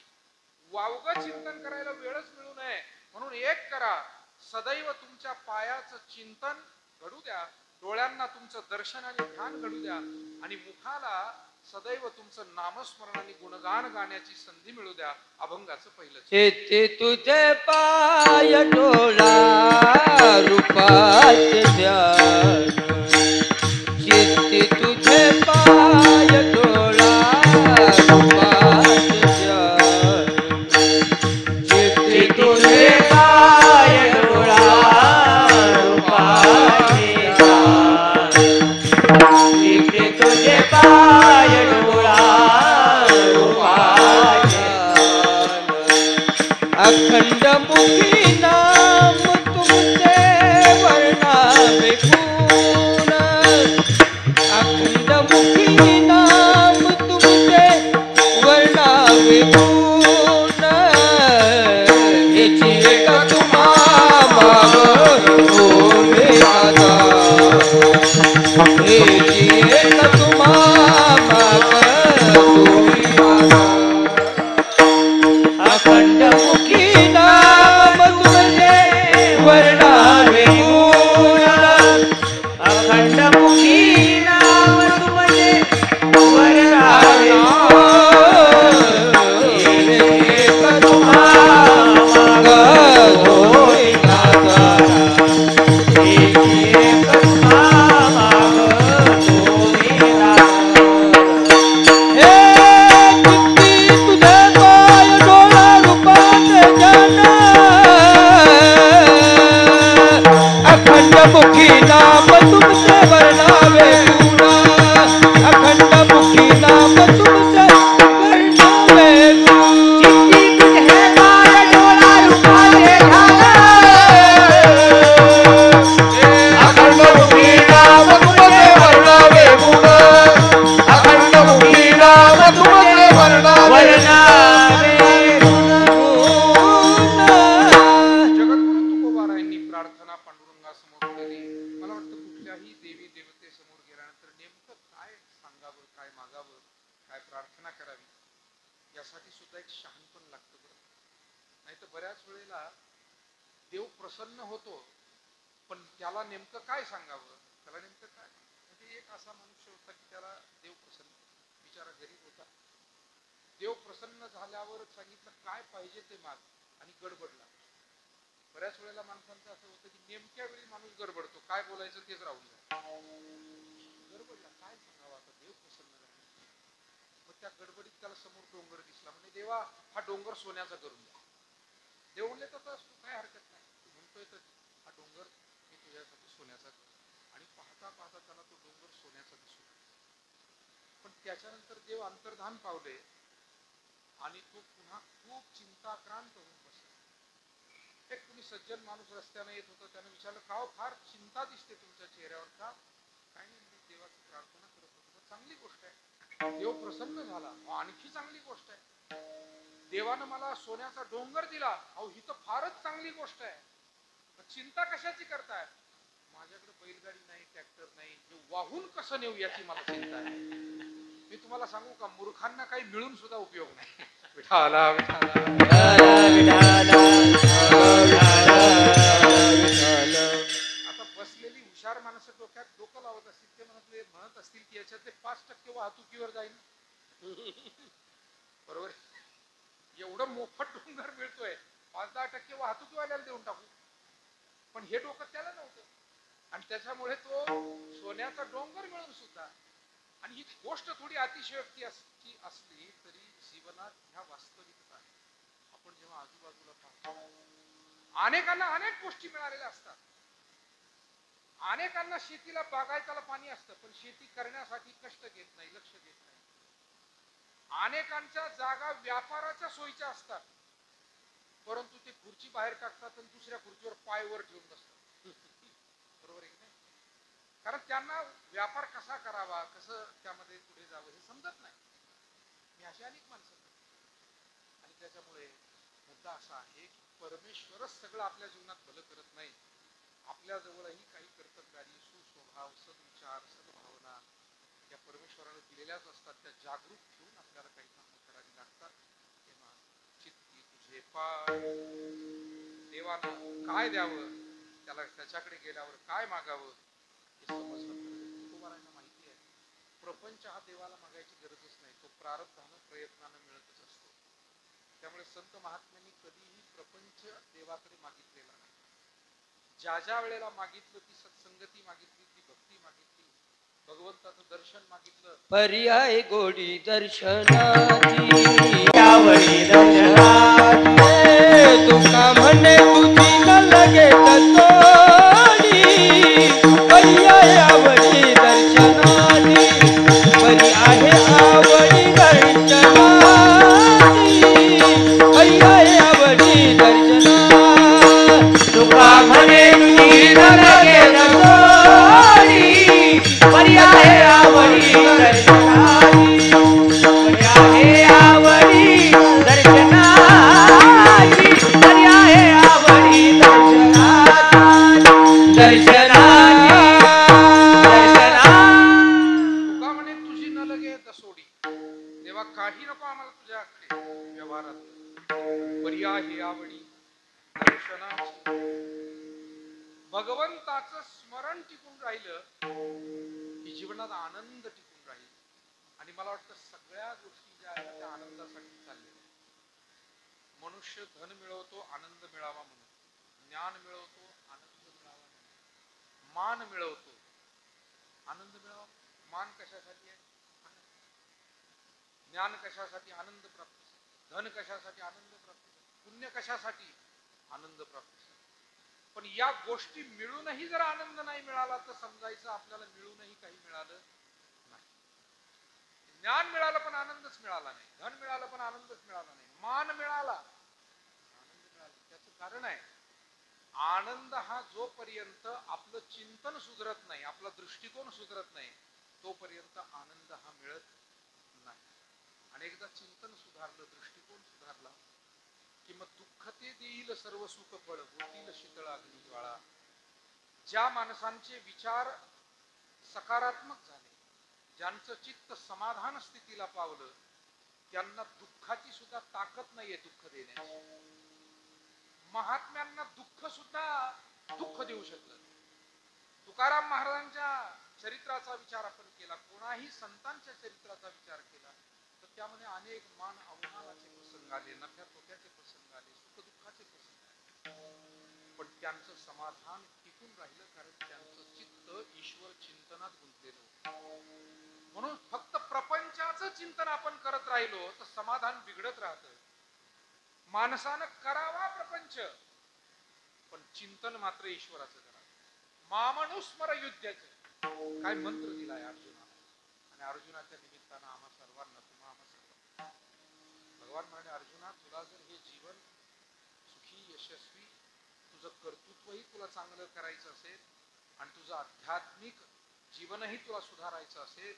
वावग चिंतन करायला वेळच मिळू नये म्हणून एक करा सदैव तुमच्या पायाचं चिंतन घडू द्या डोळ्यांना तुमचं दर्शन आणि ध्यान घडू द्या आणि मुखाला सदैव तुमचं नामस्मरण आणि गुणगान गाण्याची संधी मिळू द्या अभंगाचं पहिलं ते तुझे पाय डोळा रूपाचे ध्यान चित्ती तुझे पाय डोळा रूपाचे ध्यान चित्ती तुझे पाय डोळा रूपाचे ध्यान चित्ती तुझे पाय डोळा रूपाचे अखंड मुखी नाम तुमचे वर्णावे गुण अखंड मुखी नाम तुमचे वर्णावे गुण याची एक तुम्हा माग होवे दादा याची एक तुम्हा माग होवे दादा अखंड मुखी नाम तुझे वर्णावे गुण अखंड मुखी नाम तुझे वर्णावे एक तुम्हा माग होय दादा एक तुम्हा माग होवे दादा हे चित्ती तुझे पाय डोळा रूपाचे जाण अखंड मुखी नाम तुमचे वर्णावे गुण अखंड मुखी नाम तुमचे वर्णावे गुण चित्ती तुझे पाय डोळा रूपाचे ध्यान अखंड मुखी नाम तुमचे वर्णावे गुण अखंड मुखी नाम तुमचे वर्णावे वर्णावे जगद्गुरु तुकोबारायांनी प्रार्थना पांडुरंगासमोर केली मला वाटतं कुठल्या कुठल्याही देवी देवते समोर गेल्यानंतर नेमकं काय सांगावं, काय मागावं, काय प्रार्थना करावी यासाठी सुद्धा एक शहाणपण लागतं बरं. नाही तर बऱ्याच वेळेला देव प्रसन्न होतो, पण त्याला नेमकं काय सांगावं, त्याला नेमकं काय. म्हणजे एक असा मनुष्य होता की त्याला देव प्रसन्न, बिचारा गरीब होता. देव प्रसन्न झाल्यावर सांगितलं काय पाहिजे ते माग, आणि गडबडला. बऱ्याच वेळेला माणसांचं असं होतं की नेमक्या वेळी माणूस गडबडतो, काय बोलायचं तेच राहून जातं. गडबडला, काय सांगावं आता, देव प्रसन्न झाला. मग त्या गडबडीत त्याला समोर डोंगर दिसला. म्हणजे देवा हा डोंगर सोन्याचा करून द्या. देव म्हणले तर काय हरकत नाही, तू म्हणतोय तर हा डोंगर मी तुझ्यासाठी सोन्याचा करतो. आणि पाहता पाहता त्याला तो डोंगर सोन्याचा दिसू लागला. पण त्याच्यानंतर देव अंतर्धान पावले आणि तो पुन्हा खूप चिंताक्रांत होऊन बसला. एक कुणी सज्जन माणूस रस्त्याने येत होता, त्याने विचारलं, का फार चिंता दिसते तुमच्या चेहऱ्यावर, का? काय नाही, मी देवाची प्रार्थना करत होतो. चांगली गोष्ट आहे, देव प्रसन्न झाला, आणखी चांगली गोष्ट आहे. देवानं मला सोन्याचा डोंगर दिला, अहो ही तर फारच चांगली गोष्ट आहे. चिंता कशाची करताय? माझ्याकडे बैलगाडी नाही, ट्रॅक्टर नाही, हे वाहून कसं नेऊ याची मला चिंता आहे. मी तुम्हाला सांगू का, मूर्खांना काही मिळून सुद्धा उपयोग नाही. विठाला विठाला आता बसलेली हुशार माणसं डोक्यात डोकं लावत असतील, ते म्हणत असतील की याच्यातले 5% वाहतुकीवर जाईल. बरोबर, एवढं मोफत डोंगर मिळतोय, 5-10% वाहतुकीवाल्याला देऊन टाकू. पण हे डोकं त्याला नव्हतं, आणि त्याच्यामुळे तो सोन्याचा डोंगर मिळून सुद्धा. आणि ही गोष्ट थोडी अतिशयोक्ती असली तरी जीवनात ह्या वास्तविकता आहे. आपण जेव्हा आजूबाजूला पाहतो, अनेकांना अनेक गोष्टी मिळालेल्या असतात. अनेकांना शेतीला बागायताला पाणी असतं, पण शेती करण्यासाठी कष्ट घेत नाही, लक्ष देत नाही. अनेकांच्या जागा व्यापाराच्या सोयीच्या असतात, परंतु ते खुर्ची बाहेर टाकतात आणि दुसऱ्या खुर्चीवर पाय वर ठेवून बसतात. बरोबर आहे की नाही? कारण त्यांना व्यापार कसा करावा, कसं त्यामध्ये पुढे जावं हे समजत नाही. मी अशी अनेक माणसं. आणि त्याच्यामुळे मुद्दा असा आहे की परमेश्वरच सगळं आपल्या जीवनात भलं करत नाही. आपल्या जवळही काही कर्तव्यारी, सुस्वभाव, सद्विचार, सद्भावना या परमेश्वराने दिलेल्याच असतात. त्या जागरूक ठेवून आपल्याला काही कामं करावी लागतात. तेव्हा चित्ती तुझे पाय, देवानं काय द्यावं, त्याला त्याच्याकडे गेल्यावर काय मागावं हे समजणं तुकोबारांना माहिती आहे. प्रपंच हा देवाला मागायची गरजच नाही, तो प्रारब्धानं प्रयत्नानं मिळतच असतो. त्यामुळे संत महात्म्यांनी कधीही प्रपंच देवाकडे मागितलेला नाही. ज्या ज्या वेळेला मागितलं, ती सत्संगती मागितली, ती भक्ती मागितली, भगवंताचं दर्शन मागितलं. पर्याय गोडी दर्शनाची, यावरी दर्शनाची, तुका म्हणे तुझी न लगे तोडी. पर्याय आवडी दर्शनाची, परी आहे आवडी दर्शनाची. पर्याय आवडी दर्शनाची, तुका म्हणे तुझी न लगे तोडी. पर्याय आवडी दर्शनाची, पर्याय आवडी दर्शनाची, पर्याय आवडी दर्शनाची, दर्शनाची, तुका म्हणे तुझी न लगे दसोडी. तेव्हा काही नको आम्हाला तुझ्याकडे व्यवहारात, पर्याय आवडी दर्शनाची. भगवंताचं स्मरण टिकून राहिलं की जीवनात आनंद टिकून राहील. आणि मला वाटतं सगळ्या गोष्टी ज्या आहेत त्या आनंदासाठी चाललेल्या. मनुष्य धन मिळवतो आनंद मिळावा म्हणून, ज्ञान मिळवतो आनंद मिळावा म्हणून, मान मिळवतो आनंद मिळावा. मान कशासाठी आहे? ज्ञान कशासाठी? आनंद प्राप्ती. धन कशासाठी? आनंद प्राप्ती. पुण्य कशासाठी? आनंद प्राप्ती. पण या गोष्टी मिळूनही जर आनंद नाही मिळाला तर समजायचं आपल्याला मिळूनही काही मिळालं नाही. ज्ञान मिळालं पण आनंदच मिळाला नाही, धन मिळालं पण आनंदच मिळाला नाही, मान मिळाला आनंद मिळाला. त्याचं कारण आहे, आनंद हा जोपर्यंत आपलं चिंतन सुधरत नाही, आपला दृष्टिकोन सुधरत नाही, तोपर्यंत आनंद हा मिळत नाही. आणि एकदा चिंतन सुधारलं, दृष्टिकोन सुधारला कि मग दुःख ते देईल सर्व सुख फळ, होतील शीतळ अग्नी ज्वाळा. ज्या माणसांचे विचार सकारात्मक झाले, ज्यांचं चित्त समाधान स्थितीला पावलं, त्यांना दुःखाची सुद्धा ताकद नाहीये दुःख देण्याची. महात्म्यांना दुःख सुद्धा दुःख देऊ शकलं. तुकाराम महाराजांच्या चरित्राचा विचार आपण केला, कोणाही संतांच्या चरित्राचा विचार केला तर त्यामध्ये अनेक मान अवमानाचे प्रसंग आले, नफ्या तोट्याचे प्रसंग आले, सुख दुःखाचे प्रसंग आले, पण त्यांचं समाधान टिकून राहिलं, कारण त्यांचं चित्त ईश्वर चिंतनात गुंतलेलं होतं. म्हणून फक्त प्रपंचाचं चिंतन आपण करत राहिलो तर समाधान बिघडत राहतं. माणसानं करावा प्रपंच, पण चिंतन मात्र ईश्वराचं करा. मामनुस्मर युद्धाचं काय मंत्र दिलाय अर्जुनाला, आणि अर्जुनाच्या निमित्तानं आम्हा सर्वांना, तुम्हा आम्हा सर्वांना भगवान म्हणाले, अर्जुना तुला जर हे जीवन सुखी यशस्वी, तुझं कर्तृत्वही तुला चांगलं करायचं असेल आणि तुझं आध्यात्मिक जीवनही तुला सुधारायचं असेल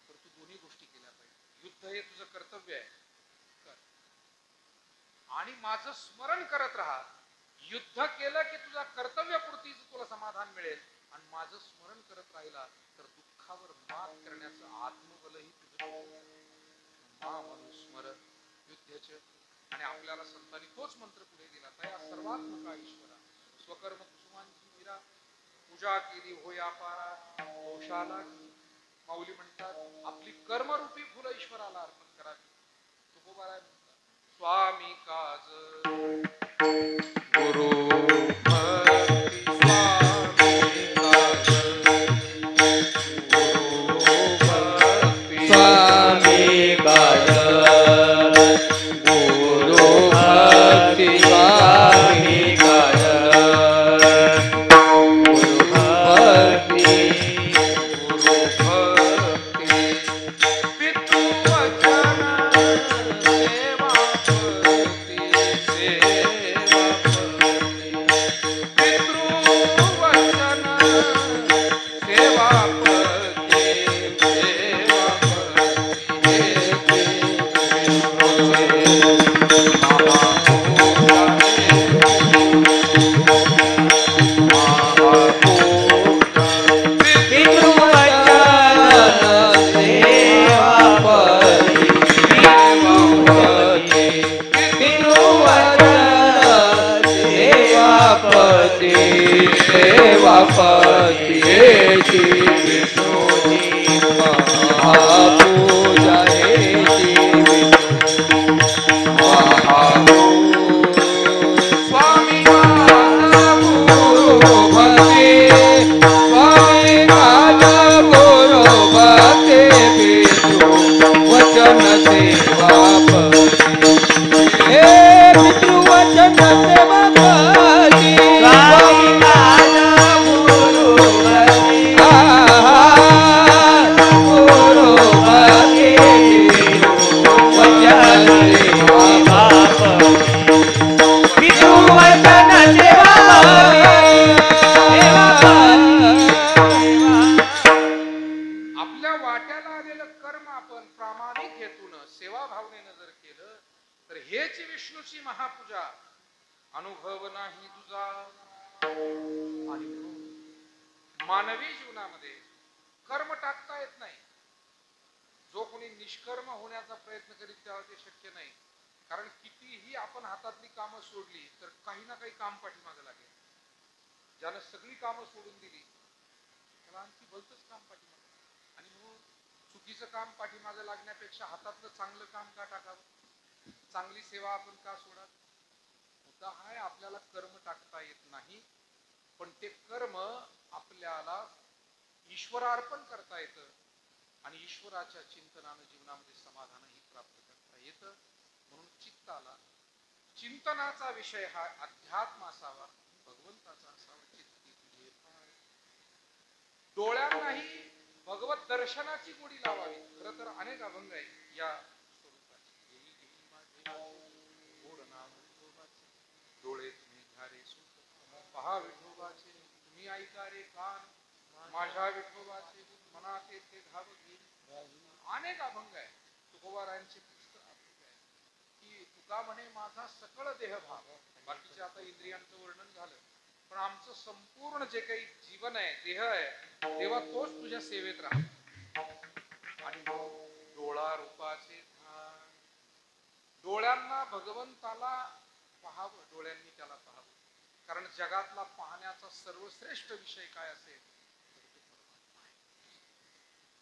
तर तू दोन्ही गोष्टी केल्या पाहिजे. युद्ध हे तुझं कर्तव्य आहे, कर, आणि माझं स्मरण करत राहा. युद्ध केलं की तुझ्या कर्तव्यपूर्तीच तुला समाधान मिळेल, आणि माझं स्मरण करत राहिला तर दुःखावर मात करण्याचं आत्मबलही तुझं. मामनुस्मर युद्धच. आणि आपल्याला संतांनी तोच मंत्र पुढे दिला, तया सर्वात्मका ईश्वरा स्वकर्म कुसुमांची वीरा, पूजा केली होया पारा दोषाला. माऊली म्हणतात आपली कर्मरूपी फुलं ईश्वराला अर्पण करावी. तुकोबाराय म्हणतात, स्वामी काज गुरु भक्ती, स्वामी काज गुरु भक्ती, स्वामी काज गुरु भक्ती, स्वामी काज गुरु भक्ती, गुरु भक्ती, पितृवचन सेवापती, सेवापती, पितृवचन सेवापती, सेवापती विष्णुजी महापूजा स्वामी गुरु भक्ती, स्वामी माझा गुरु भक्ती, पितृवचन सेवापती, हे पितृवचन सेवापती, स्वामी माझा गुरु भक्ती, गुरु भक्ती, पितृवचन सेवापती, पितृवचन आपल्या वाट्याला आलेलं कर्म आपण प्रामाणिक हेतून सेवा भावनेनं जर केलं तर हेच विष्णूची महापूजा. अनुभव नाही तुझा. आणि मानवी जीवनामध्ये कर्म टाकता येत नाही. जो कोणी निष्कर्म होण्याचा प्रयत्न करीत त्याला ते शक्य नाही, कारण कितीही आपण हातातली कामं सोडली तर काही ना काही काम पाठीमागे लागेल. ज्यानं सगळी कामं सोडून दिली त्याला आणखी भलतंच काम पाठीमागे. आणि म्हणून चुकीचं काम पाठीमागे लागण्यापेक्षा हातातलं चांगलं काम का टाकावं, चांगली सेवा आपण का सोडावी. मुद्दा हा आहे, आपल्याला कर्म टाकता येत नाही, पण ते कर्म आपल्याला ईश्वरार्पण करता येतं, आणि ईश्वराच्या चिंतनानं जीवनामध्ये समाधानही प्राप्त करता येतं. म्हणून चित्ताला चिंतनाचा विषय हा अध्यात्म असावा, भगवंताचा असावा. चित्ती तुझे पाय, डोळ्यांनाही भगवत दर्शनाची गोडी लावावी. खर तर अनेक अभंग आहे या स्वरूपाचे. गोड नाम विठोबाचे, डोळे तुम्ही घारे सुख पहा विठोबाचे, तुम्ही ऐका रे कान माझ्या विठोबाचे, मनात येते धाव घेईल. अनेक अभंग आहे. तुकोबारायांचे पुस्तक अभंग आहे की तुका म्हणे माझा सकळ देह भाव. बाकीचे आता इंद्रियांचं वर्णन झालं. पण आमचं संपूर्ण जे काही जीवन आहे, देह आहे, तेव्हा तोच तुझ्या सेवेत राहतो. आणि डोळा रूपाचे भान, डोळ्यांना भगवंताला पाहावं, डोळ्यांनी त्याला पाहावं. कारण जगातला पाहण्याचा सर्वश्रेष्ठ विषय काय असेल,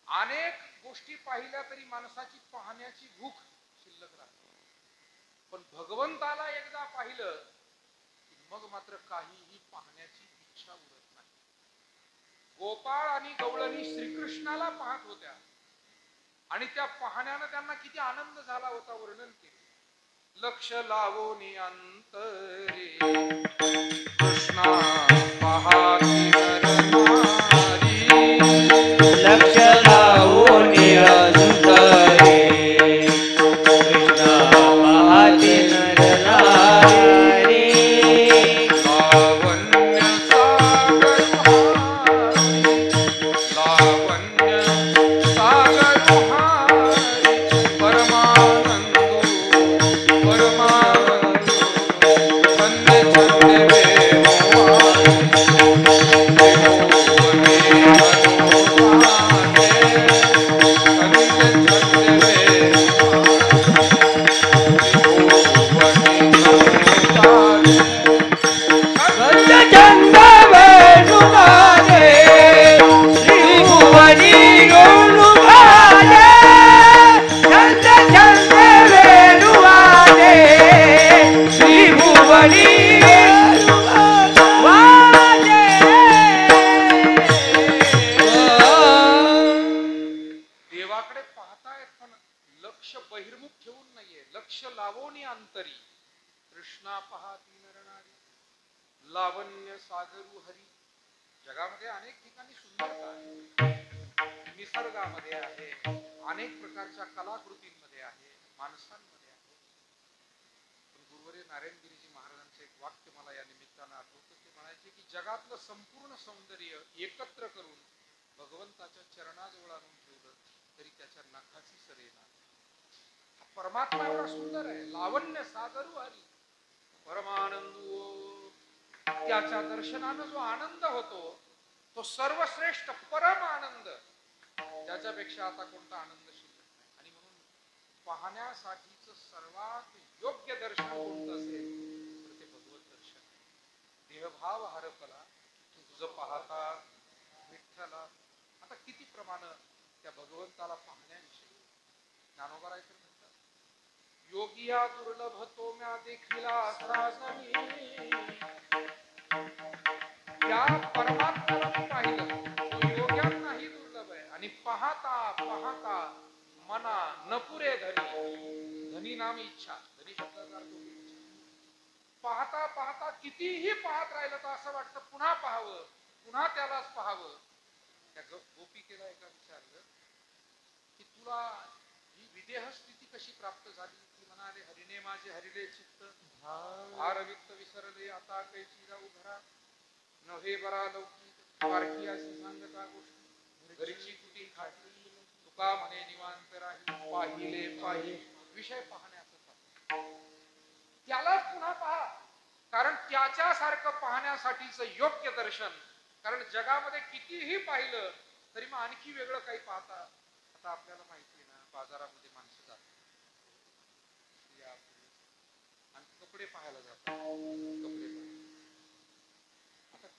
अनेक गोष्टी पाहिल्या तरी माणसाची पाहण्याची भूक शिल्लक राहते. पण भगवंताला एकदा पाहिलं की मग मात्र काहीही पाहण्याची इच्छा उरत नाही. गोपाळ आणि गवळणी श्रीकृष्णाला पाहत होत्या आणि त्या पाहण्यानं त्यांना किती आनंद झाला होता वर्णन केले. लक्ष लावोनी अंतरे कृष्णा पाहाती नरनारी, लक्ष लावूनी अंतरे कृष्णा पाहती नरनारी. लावण्य सागर हारी परमानंदो परमानंदो छंदे छंदे लावण्य सागरू हरी. जगामध्ये अनेक ठिकाणी सुंदरता आहे, निसर्गामध्ये आहे, अनेक प्रकारच्या कलाकृतींमध्ये आहे, माणसांमध्ये आहे. पण गुरुवर्य नारायणगिरीजी महाराजांचे एक वाक्य मला या निमित्तानं आठवतं. ते म्हणायचे की जगातलं संपूर्ण सौंदर्य एकत्र करून भगवंताच्या चरणाजवळ आणून ठेवलं तरी त्याच्या नखाची सर येणार. हा परमात्मा एवढा सुंदर आहे. लावण्य सागरू हरी परमानंदो. त्याच्या दर्शनानं जो आनंद होतो तो सर्वश्रेष्ठ परम आनंद, त्याच्यापेक्षा आता कोणता आनंद शिल्लक नाही. आणि म्हणून पाहण्यासाठीच सर्वात योग्य दर्शन कोणतं असेल तर ते भगवत दर्शन. देहभाव हरपला तुझं पाहता विठ्ठला. आता किती प्रमाण त्या भगवंताला पाहण्याविषयी ज्ञानोबा रायकर म्हणतात, योगिया दुर्लभ तो म्या देखिला साजनी. त्या परमात्म्याला पाहिलं तो योग्यांनाही दुर्लभ आहे. आणि पाहता पाहता मना नपुरे धनी. धनी नाम इच्छा, धनी शब्दाचा अर्थ इच्छा. पाहता पाहता कितीही पाहत राहिलं तर असं वाटतं पुन्हा पाहावं, पुन्हा त्यालाच पाहावं. त्या गोपिकेला एका विचारलं की तुला ही विदेह स्थिती कशी प्राप्त झाली. ती म्हणाले, हरिने माझे हरिले चित्त, भारवित्त विसरले आता कैची जाऊ घरा. नव्हे बरा लौकिक पारखी अशी सांगता गोष्टी, घरीची कुटी खाटी तुका म्हणे निवांत राही. पाहिले पाहि विषय पाहण्याचा त्यालाच पुन्हा पहा. कारण त्याच्यासारखं पाहण्यासाठीच योग्य दर्शन. कारण जगामध्ये कितीही पाहिलं तरी मग आणखी वेगळं काही पाहता. आता आपल्याला माहिती आहे ना, बाजारामध्ये माणसं जातात आणि कपडे पाहायला जातात.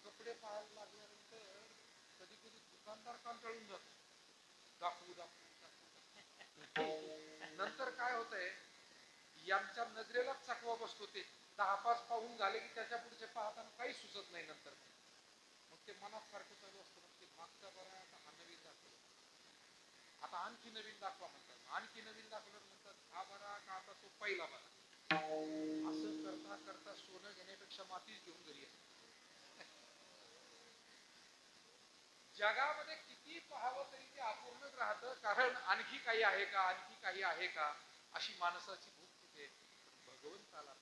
कपडे पाहायला लागल्यानंतर कधी कधी दुकानदार कंटाळून जातो. दाखवू दाखवू नंतर काय होतंय, यांच्या नजरेला चकवा बसतो. ते 10-5 पाहून झाले की त्याच्या पुढचे पाहताना काही सुचत नाही. नंतर मग ते मनात सारखं चालू असतं, मग ते मागचा बरा आता हा नवीन दाखवला, आता आणखी नवीन दाखवा म्हणतात, आणखी नवीन दाखवलं म्हणतात हा बरा का आता तो पहिला बरा. असं करता करता सोनं घेण्यापेक्षा मातीच घेऊन घरी येतात. जगामध्ये किती पाहावं तरी ते अपूर्णच राहतं. कारण आणखी काही आहे का, आणखी काही आहे का, अशी माणसाची भूक तिथे. भगवंताला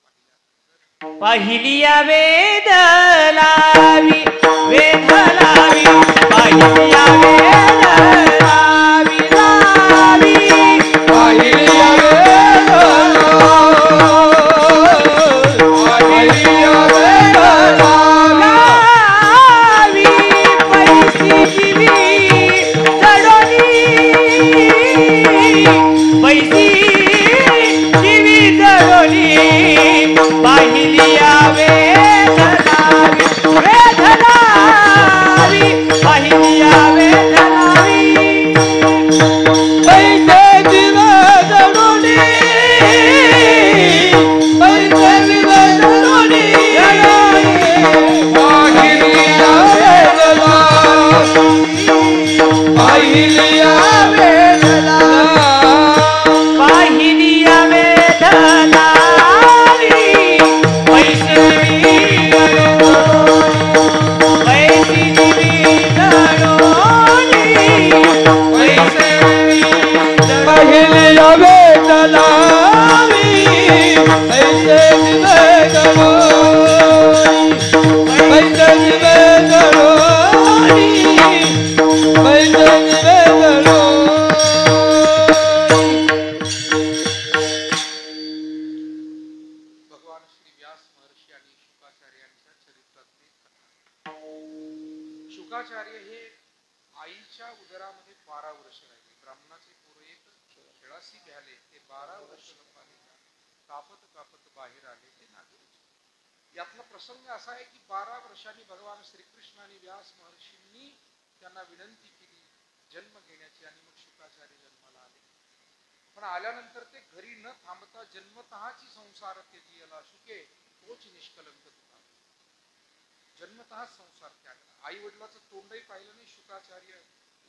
पाहिलिया वेद लावी, वेद लावी, पाहिलिया वेद लावी लावी, पाहिलिया वेद लावी, पाहिलिया वेद लावी. पाहिलिया वेदला पाहिलिया वेदला वैष्णवी पहिलिया वेदला भगवान श्री व्यास महर्षी आणि शुकाचार्यांच्या चरित्रातली कथा. शुकाचार्य हे आईच्या उदरामध्ये 12 वर्ष राहिले. ब्राह्मणाचे पोर एक खेळाशी घ्याले ते 12 वर्ष लंबाले कापत कापत बाहेर आले ते नागरिक. यातला प्रसंग असा आहे की 12 वर्षांनी भगवान श्रीकृष्ण आणि व्यास महर्षींनी त्यांना विनंती केली जन्म घेण्याची आणि मग शुकाचार्य जन्माला आले. पण आल्यानंतर ते घरी न थांबता जन्मतःची संसार त्याची याला शुके तोच निष्कलंक तुका. जन्मतः संसार त्यागला. आई वडिलाचं तोंडही पाहिलं नाही. शुकाचार्य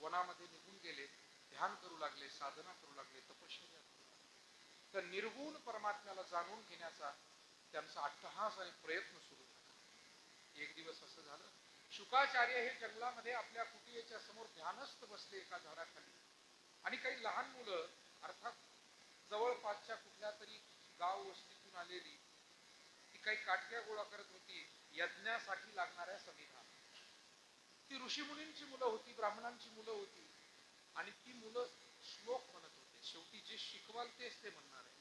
वनामध्ये निघून गेले, ध्यान करू लागले, साधना करू लागले, तपश्चर्या करू लागले. तर निर्गुण परमात्म्याला जाणून घेण्याचा त्यांचा अट्टहास आणि प्रयत्न सुरू झाला. एक दिवस असं झालं, शुकाचार्य हे जंगलामध्ये आपल्या कुटियेच्या समोर ध्यानस्थ बसले एका झाडाखाली. आणि काही लहान मुलं अर्थात जवळपासच्या कुठल्या तरी गाव वस्तीतून आलेली ती काही काठ्या गोळा करत होती यज्ञासाठी लागणाऱ्या समिधा. ती ऋषीमुनींची मुलं होती, ब्राह्मणांची मुलं होती. आणि ती मुलं श्लोक म्हणत होते. शेवटी जे शिकवाल तेच ते म्हणणार आहे.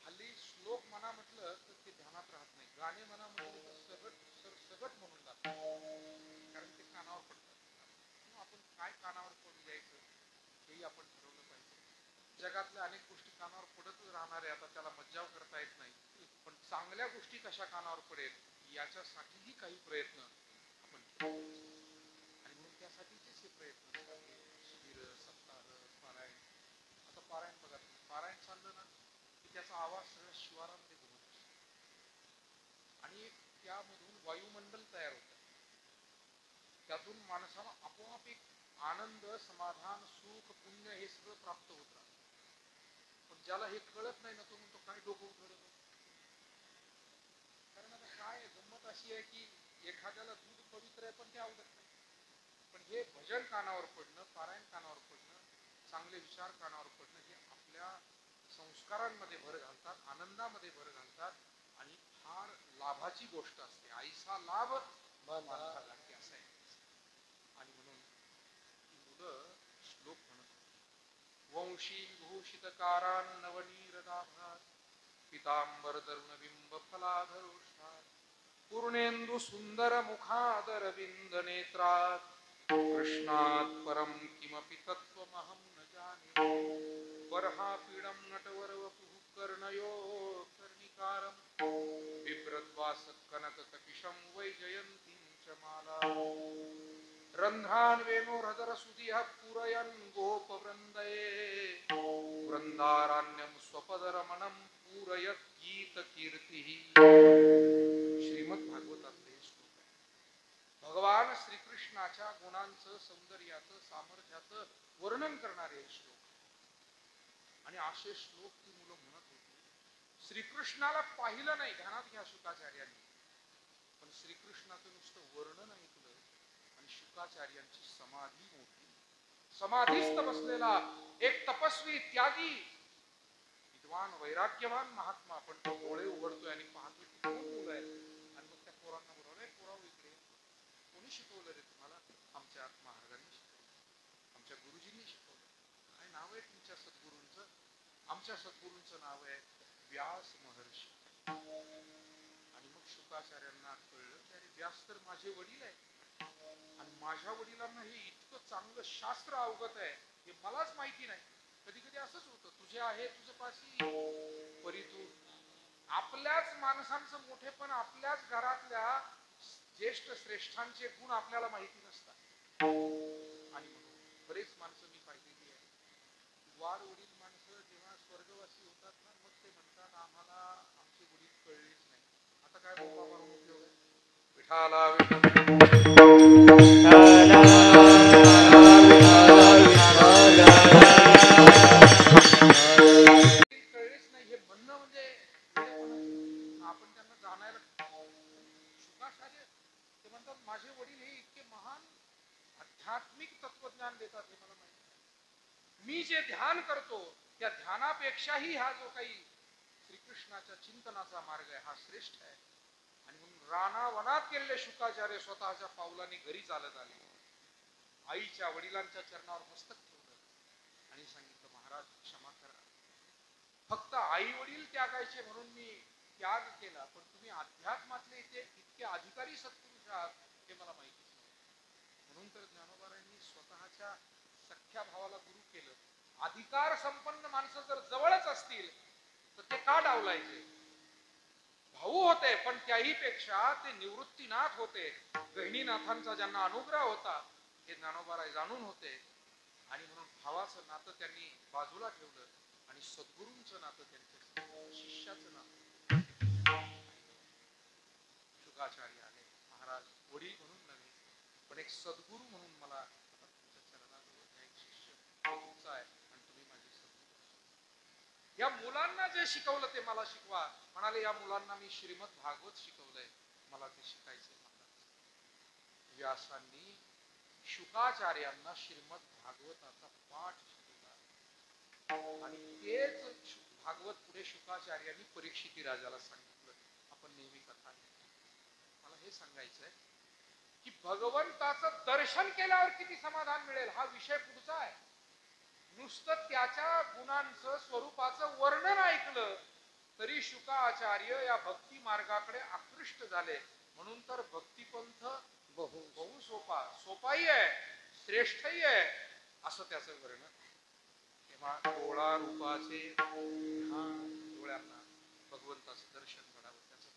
हल्ली श्लोक म्हणा म्हटलं तर ते ध्यानात राहत नाही. गाणे म्हणा म्हटलं तर सगट म्हणून जातात, कारण ते कानावर पडतात. आपण काय कानावर पडू द्यायचं हेही आपण ठरवलं पाहिजे. जगातल्या अनेक गोष्टी कानावर पडतच राहणार आहे. आता त्याला मज्जाव करता येत नाही. पण चांगल्या गोष्टी कशा कानावर पडेल याच्यासाठीही काही प्रयत्न आपण केले. आणि म्हणून त्यासाठीचेच हे प्रयत्न शिबिर, सप्ताह, पारायण. आता पारायण बघा, पारायण चाललं ना की त्याचा आवाज सगळ्या शिवारामध्ये घुमत असतो. आणि त्यामधून वायुमंडल तयार होतं. त्यातून माणसाला आपोआप एक आनंद, समाधान, सुख, पुण्य हे सगळं प्राप्त होत राहतं. पण ज्याला हे कळत नाही ना तो म्हणतो काय डोकं उठवलं. कारण आता काय गंमत अशी आहे की एखाद्याला दूध पवित्र आहे पण ते आवडत नाही. पण हे भजन कानावर पडणं, पारायण कानावर पडणं, चांगले विचार कानावर पडणं हे आपल्या संस्कारांमध्ये भर घालतात, आनंदामध्ये भर घालतात आणि फार लाभाची गोष्ट असते. आईचा लाभ मानला लागते असं आहे. आणि म्हणून मुलं श्लोक म्हणत वंशी भूषितकारान नवनीरदाभात पितांबर तरुणबिंब फलाधरोष्ठात पूर्णेंदु सुंदर मुखादरविंद नेत्रात कृष्णात् परम किमपि तत्त्वमहं न जाने बर्हापीडं नटवरवपुः कर्णयो कर्णिकारं बिभ्रद्वासकनककपिशं वैजयन्तीं च माला रन्ध्रान् वेणोर्हदरसुधिः पूरयन् गोपवृन्दये वृन्दारण्यं स्वपदरमणं पूरयत् गीतकीर्तिः. श्रीमद भागवतातले श्लोक आहे. भगवान श्रीकृष्णाच्या गुणांचं, सौंदर्याचं, सामर्थ्याचं वर्णन करणारे श्लोक. आणि असे श्लोक ती मुलं म्हणत होती. श्रीकृष्णाला पाहिलं नाही, ध्यानात घ्या शुकाचार्यांनी, पण श्रीकृष्णाचं नुसतं वर्णन ऐकलं आणि शुकाचार्यांची समाधी मोठी. समाधीस्थ बसलेला एक तपस्वी, त्यागी, विद्वान, वैराग्यवान महात्मा. पण तो डोळे उघडतोय आणि पाहतोय की दोन मुलं आहेत. आणि मग त्या पोरांना बोलवलंय, पोराव इकडे. कोणी शिकवलं रे तुम्हाला? आमच्या महाराजांनी शिकवलं, आमच्या गुरुजींनी शिकवलं. काय नाव आहे तुमच्या सद्गुरूंचं? आमच्या सद्गुरूंचं नाव आहे व्यास महर्षी. आणि मग शुकाचार्यांना कळलं की अरे व्यास तर माझे वडील आहे आणि माझ्या वडिलांना हे इतकं चांगलं शास्त्र अवगत आहे हे मलाच माहिती नाही. कधी कधी असंच होतं, तुझे आहे तुझं पाशी परितू. आपल्याच माणसांचं मोठेपण, आपल्याच घरातल्या ज्येष्ठ श्रेष्ठांचे गुण आपल्याला माहिती नसतात. आणि म्हणून बरेच माणसं मी पाहिलेली आहे, वार वडील माणसं जेव्हा स्वर्गवासी होतात ना मग ते म्हणतात आम्हाला आमचे वडील कळलेच नाही. आता काय बोंबा मारून उपयोग आहे? विठ्ठला विठ्ठला कळलेच नाही हे म्हणणं म्हणजे आपण त्यांना जाणायला शुकाचार्य ते म्हणतात माझे वडील हे इतके महान आध्यात्मिक तत्वज्ञान देतात हे मला माहिती आहे. मी जे ध्यान करतो त्या ध्यानापेक्षाही हा जो काही श्रीकृष्णाच्या चिंतनाचा मार्ग आहे हा श्रेष्ठ आहे. आणि म्हणून रानावनात गेलेले शुकाचार्य स्वतःच्या पावलाने घरी चालत आले. आईच्या वडिलांच्या चरणावर मस्तक ठेवलं आणि सांगितलं महाराज क्षमा करा. फक्त आई वडील त्यागायचे म्हणून मी त्याग केला, पण तुम्ही अध्यात्मातले इतके अधिकारी सत्पुरुष आहात हे मला माहिती नाही. म्हणून तर ज्ञानोबारायांनी स्वतःच्या सख्या भावाला गुरु केलं. अधिकार संपन्न माणसं जर जवळच असतील तर ते का डावलायचे. भाऊ होते पण त्याही पेक्षा ते निवृत्तीनाथ होते. गहिनीनाथांचा ज्यांना अनुग्रह होता हे ज्ञानोबाराय जाणून होते. आणि म्हणून भावाचं नातं त्यांनी बाजूला ठेवलं आणि सद्गुरूंचं नातं त्यांच्या शिष्याचं नातं. शुकाचार्य आले. महाराज वडील म्हणून नव्हे पण एक सद्गुरू म्हणून मला तुमच्या चरणाजवळ एक शिष्य तुमचा आहे आणि तुम्ही माझे सद्गुरू. या मुलांना जे शिकवलं ते मला शिकवा. म्हणाले या मुलांना मी श्रीमद भागवत शिकवलंय, मला ते शिकायचंय. व्यासांनी शुकाचार्यांना श्रीमद भागवताचा पाठ शिकवला आणि तेच भागवत पुढे शुकाचार्यांनी परीक्षिती राजाला सांगितलं. आपण नेहमी कथा मला हे सांगायचंय की भगवंताचं दर्शन केल्यावर किती समाधान मिळेल हा विषय पुढचा आहे. नुसतं त्याच्या गुणांचं स्वरूपाचं वर्णन ऐकलं तरी शुकाचार्य या भक्ती मार्गाकडे आकृष्ट झाले. म्हणून तर भक्तिपंथ बहु सोपाही आहे, श्रेष्ठही आहे असं त्याचं वर्णन. तेव्हा डोळा रूपाचे डोळ्यांना भगवंताचं दर्शन घडावं त्याचं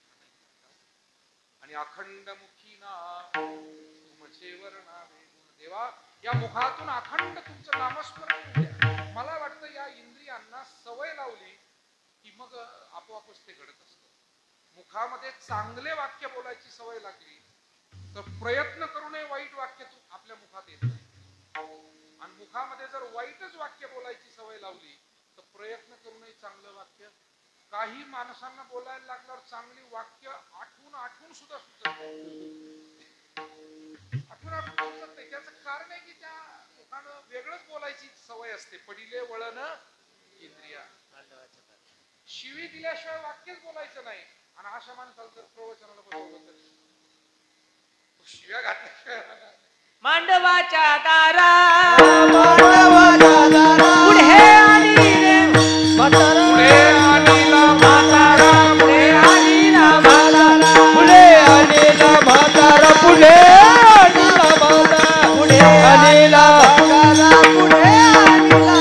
आणि अखंड मुखी ना तुमचे वर्णावे गुण. देवा या मुखातून अखंड तुमचं नामस्मरण द्या. मला वाटतं या इंद्रियांना सवय लावली की मग आपोआपच ते घडत असतं. मुखामध्ये चांगले वाक्य बोलायची सवय लागली तर प्रयत्न करूनही वाईट वाक्य आपल्या मुखात येत नाही. आणि मुखामध्ये जर वाईटच वाक्य बोलायची सवय लावली तर प्रयत्न करूनही चांगलं वाक्य. काही माणसांना बोलायला लागल्यावर चांगली वाक्य आठवून सुद्धा सुचत नाही. त्याचं कारण आहे की त्या मुखानं वेगळंच बोलायची सवय असते. पडिले वळण इंद्रिया. शिवी दिल्याशिवाय वाक्यच बोलायचं नाही. आणि अशा माणसाला जर प्रवचनाला बसवलं तर शिव्या घातल्याशिवाय मांडवाच्या दारा मांडवाच्या दारा पुढे आली रे म्हातारा पुढे आलीला म्हातारा पुढे आली ना म्हातारा पुढे आलेला म्हातारा पुढे आलेला म्हातारा पुढे आलेला म्हातारा पुढे आलेला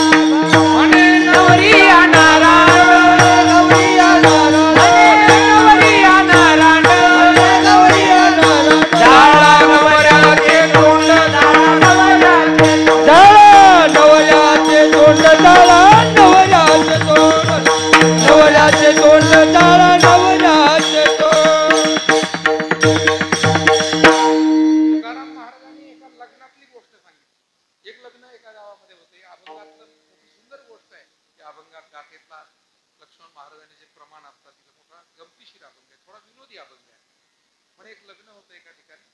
म्हणे नवरी येणारा गौरी येणार नवरी येणारा गौरी येणार झाडा नवऱ्याचे तोंड झाडा नवऱ्याचे तोंड झाडा नवऱ्याचे तोंड नवऱ्याचे तोंड झाडा नवऱ्याचे तोंड. तुकाराम महाराजांनी एका लग्नातली गोष्ट सांगितली. एक लग्न एका गावामध्ये होते. अभंगातलं खूप सुंदर गोष्ट आहे. त्या अभंगात गाथेतला लक्ष्मण महाराजांनी जे प्रमाण असतात तिथे मोठा गमतीशीर अभंग आहे, थोडा विनोदी अभंग आहे. पण एक लग्न होतं एका ठिकाणी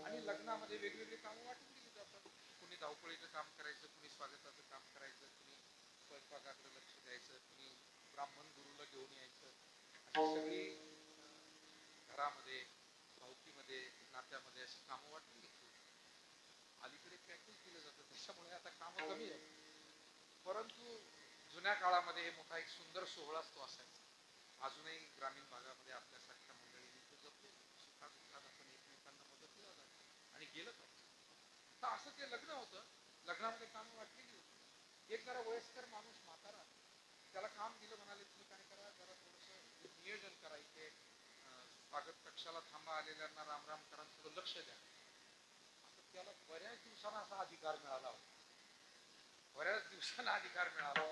आणि लग्नामध्ये वेगवेगळी कामं वाटून दिली जातात. कुणी धावपळीचं काम करायचं, कुणी स्वागताचं काम करायचं, कुणी स्वयंपाकाकडे लक्ष द्यायचं, कुणी ब्राह्मण गुरुला घेऊन यायचं. अशी सगळी घरामध्ये भावकीमध्ये नात्यामध्ये अशी कामं वाटून घेतली. अलीकडे पॅकेज दिलं जातं त्याच्यामुळे आता कामं कमी आहेत. परंतु जुन्या काळामध्ये हे मोठा एक सुंदर सोहळाच तो असायचा. अजूनही ग्रामीण भागामध्ये आपल्यासारख्या मंडळींनी तो जपतो. सुखादुःखात आपण एकमेकांना मदत केला जाते आणि गेलं पाहिजे. तर असं ते लग्न होतं. लग्नामध्ये कामं वाटलेली होती. एक जरा वयस्कर माणूस म्हातारा त्याला काम दिलं. म्हणाले तुम्ही काय करा, जरा थोडंसं नियोजन करा, इथे स्वागत कक्षाला थांबा, आलेल्यांना रामराम करा, थोडं लक्ष द्या. असं त्याला बऱ्याच दिवसांना असा अधिकार मिळाला होता. बऱ्याच दिवसांना अधिकार मिळाला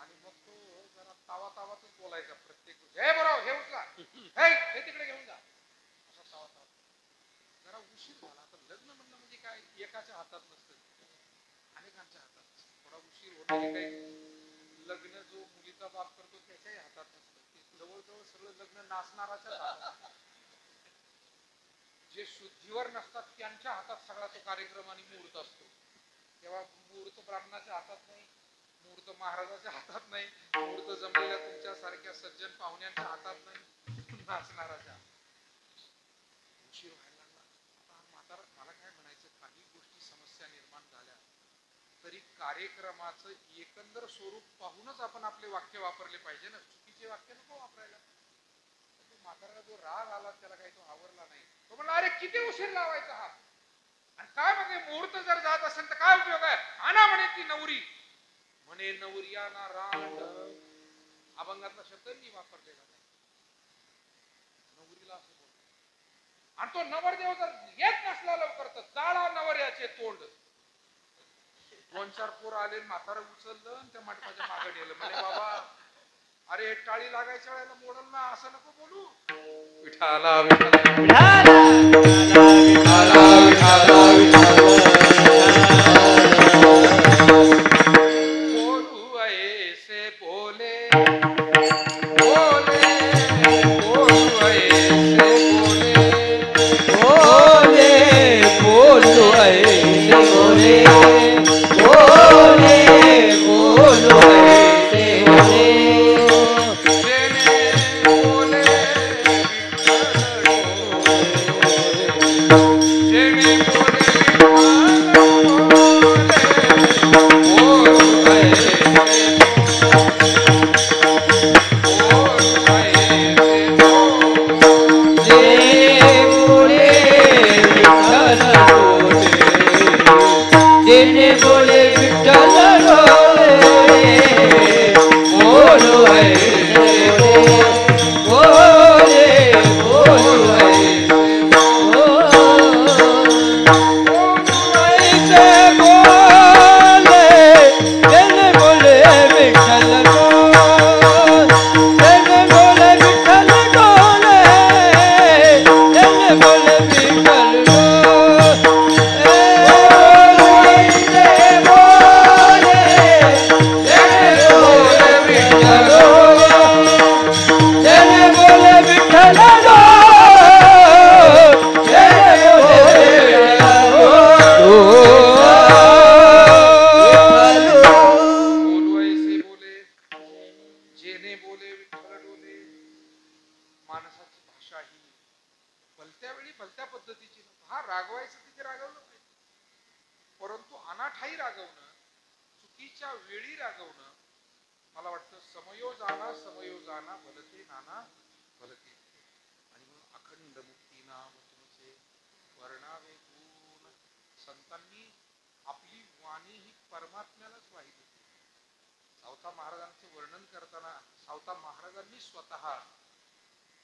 आणि मग तो जरा तावातच बोलायचा प्रत्येक. हे बरोबर, हे उचला, हे तिकडे घेऊन जा, असा तावा. उशीर झाला. आता लग्न म्हणणं म्हणजे काय, एकाच्या हातात नसतं, अनेकांच्या हातात. थोडा उशीर होणं हे काही लग्न जो मुलीचा बाप करतो त्याच्याही हातात नसतं. जवळजवळ सगळं लग्न नाचणाराच्या हातात. जे शुद्धीवर नसतात त्यांच्या हातात सगळा तो कार्यक्रम आणि मुहूर्त असतो. तेव्हा मुहूर्त ब्राह्मणाच्या हातात नाही, मुहूर्त महाराजाच्या हातात नाही, मुहूर्त जमलेल्या तुमच्या सारख्या सज्जन पाहुण्यांच्या हातात नाही, नाचणाराच्या. उशीर व्हायला लागला. आता म्हातारा, मला काय म्हणायचं, काही गोष्टी समस्या निर्माण झाल्या तरी कार्यक्रमाचं एकंदर स्वरूप पाहूनच आपण आपले वाक्य वापरले पाहिजे ना. चुकीचे वाक्य नको वापरायला. म्हाताऱ्याला जो राग आला त्याला काही तो आवरला नाही. तो म्हणला, अरे किती उशीर लावायचा हा, आणि काय म्हणजे मुहूर्त जर जात असेल तर काय उपयोग आहे. आणा म्हणे ती नवरी. म्हणे नवरिया ना रांड. अभंगातला शब्द मी वापरलेला नाही. नवरीला असं बोलतो. आणि तो नवरदेव जर येत नसला लवकर तर जाळा नवऱ्याचे तोंड. 2-4 पोर आले, म्हातारं उचललं आणि त्या मंडपाच्या मागे नेलं. म्हणे बाबा, अरे टाळी लागायच्या वेळेला मोडल ना, असं नको बोलू. विठाला विठाला विठाला विठाला विठाला बोलू ऐसे बोले बोले बोलू ऐसे बोले बोलो ऐसे बोले बोले बोलो ऐसे बोले जेने बोले जेने बोले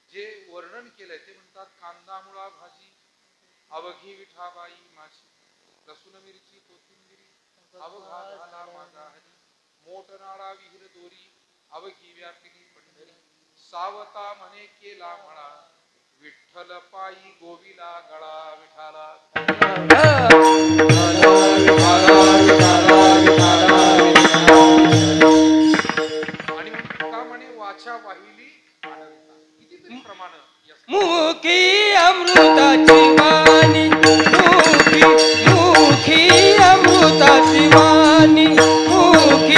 जे वर्णन केलंय ते म्हणतात, कांदा मुळा भाजी अवघी विठाबाई माझी, लसूण मिरची कोथिंबिरी अवघा झाला माझा हरी, मोठनाळा विहीर दोरी अवघी व्यापिली पंढरी, सावता म्हणे केला मळा विठ्ठल पायी गोविला गळा. विठाला आणि का म्हणे वाचा वाहिली आनंदा. कितीतरी प्रमाण मुखी अमृताची वाणी, मुखी मुखी अमृताची वाणी, मुखी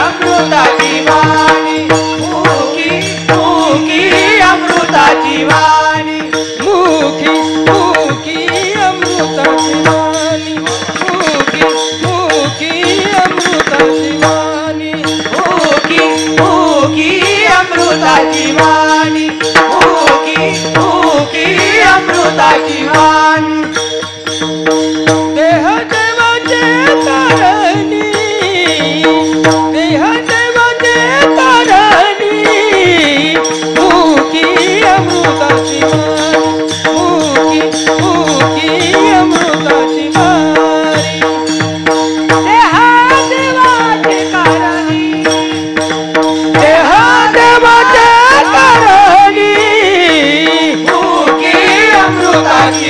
अमृताची वाणी, मुखी मुखी अमृताची वाणी, मुखी मुखी अमृताची वाणी, मुखी मुखी अमृताची वाणी, मुखी मुखी अमृताची वाणी, मुखी मुखी अमृताची वाणी. देह देवाचे तारणी, देह देवाचे तारणी, मुखी अमृताची वाणी, मुखी मुखी अमृताची वाणी. देह देवाचे तारणी, देह देवाचे तारणी, मुखी अमृताची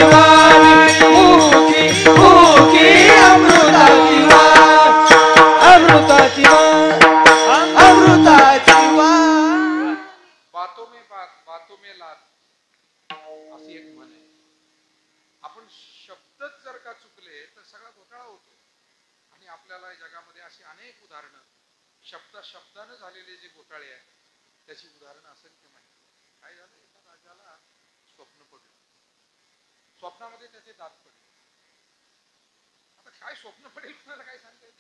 सगळा घोटाळा होतो. आणि आपल्याला जगामध्ये अशी अनेक उदाहरणं शब्दानं झालेले जे घोटाळे आहेत त्याची उदाहरणं असंख्य माहिती. काय झालं, एका राजाला स्वप्न पडलं, स्वप्नामध्ये त्याचे दात पडले. आता काय स्वप्न पडेल कुणाला काय सांगता येत,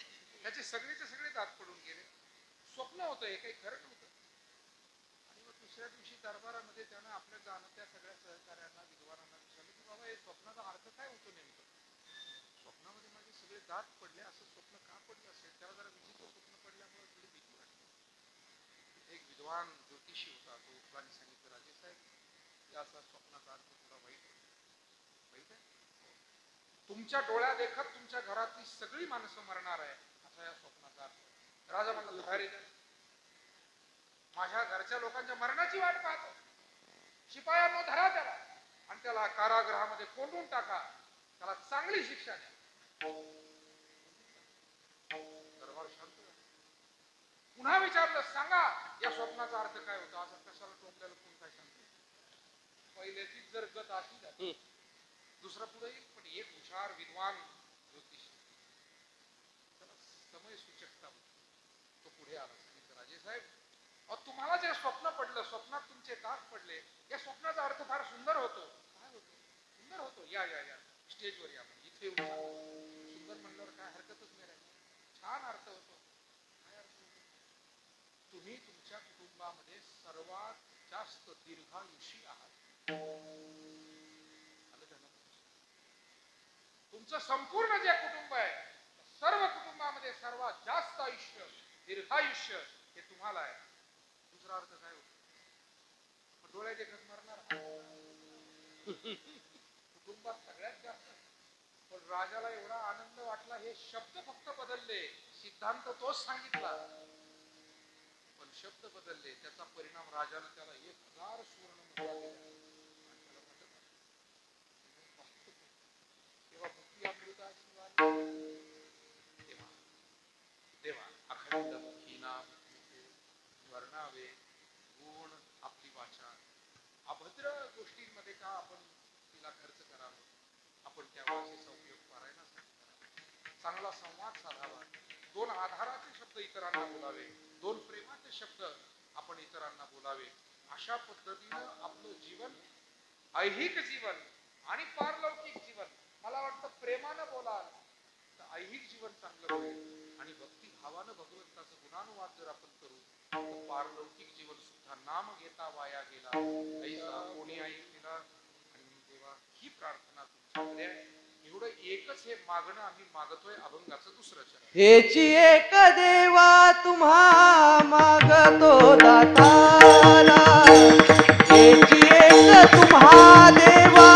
त्याचे सगळेचे सगळे दात पडून गेले. स्वप्न होतं, हे काही खरं नव्हतं. आणि मग दुसऱ्या दिवशी दरबारामध्ये त्यानं आपल्या जाणत्या सगळ्या सहकार्यांना विद्वानांना विचारलं की बाबा हे स्वप्नाचा अर्थ काय होतो नेमकं, स्वप्नामध्ये माझे सगळे दात पडले, असं स्वप्न का पडलं असेल. त्याला जरा विचित्र स्वप्न पडल्यामुळे थोडी भीती वाटली. एक विद्वान ज्योतिषी होता, तो उठला सांगितलं, राजेसाहेब याचा स्वप्नाचा अर्थ थोडा वाईट आहे. तुमच्या डोळ्या देखत तुमच्या घरातली सगळी माणसं मरणार आहे असा या स्वप्नाचा अर्थ. राजा म्हणला, धरारी माझ्या घरच्या लोकांच्या मरणाची वाट पाहतो, शिपायांनो धरा त्याला आणि त्याला कारागृहामध्ये कोंडून टाका, त्याला चांगली शिक्षा द्या. दरबार शांत झाला. पुन्हा विचारलं, सांगा या स्वप्नाचा अर्थ काय होता. असं कशाला टोमल्याला कोण काय सांगतो. पहिल्याची जर गत अशी झाली, दुसरा पुढे येईल. पण एक हुशार विद्वान ज्योतिष, त्याला समय सूचकता होती, तो पुढे आला. सांगितलं, राजेसाहेब तुम्हाला जे स्वप्न पडलं, स्वप्नात तुमचे दात पडले, या स्वप्नाचा अर्थ फार सुंदर होतो. काय होतो? सुंदर होतो. या या या स्टेजवर या, इथे येऊन सुंदर म्हणल्यावर काय हरकतच नाही राहिली. छान अर्थ होतो. काय अर्थ होतो? तुम्ही तुमच्या कुटुंबामध्ये सर्वात जास्त दीर्घायुषी आहात. तुमचं संपूर्ण जे कुटुंब आहे, सर्व कुटुंबामध्ये सर्वात जास्त आयुष्य, दीर्घायुष्य हे तुम्हाला आहे. दुसरा अर्थ काय होतो? डोळ्या देखत मरणार कुटुंबात सगळ्यात जास्त. पण राजाला एवढा आनंद वाटला, हे शब्द फक्त बदलले, सिद्धांत तोच सांगितला, पण शब्द बदलले. त्याचा परिणाम राजाने त्याला 1000 सुवर्ण मुद्रा दिल्या. तेव्हा भक्ती अमृताची वाणी, देवा अखंड मुखीना वर्णावे गुण आपली वाचा. अभद्र गोष्टींमध्ये का आपण तिला खर्च करावा, आपण त्या भाषेचा उपयोग पारायणासाठी करावा. चांगला संवाद साधावा, 2 आधाराचे शब्द इतरांना बोलावे, 2 प्रेमाचे शब्द आपण इतरांना बोलावे. अशा पद्धतीनं आपलं जीवन, ऐहिक जीवन आणि पारलौकिक जीवन, मला वाटतं प्रेमानं बोलाल तर ऐहिक जीवन चांगलं होईल. आणि भक्ती भावानं भगवंताचं गुणानुवाद जर आपण करू तर पारलौकिक जीवन सुद्धा नाम घेता वाया गेला ऐसा कोणी ऐकला. आणि देवा ही प्रार्थना तुमच्याकडे आहे. एवढं एकच हे मागणं आम्ही मागतोय. अभंगाचं दुसरं चरण. हेची एक देवा तुम्हा मागतो दातारा, हेची एक तुम्हा देवा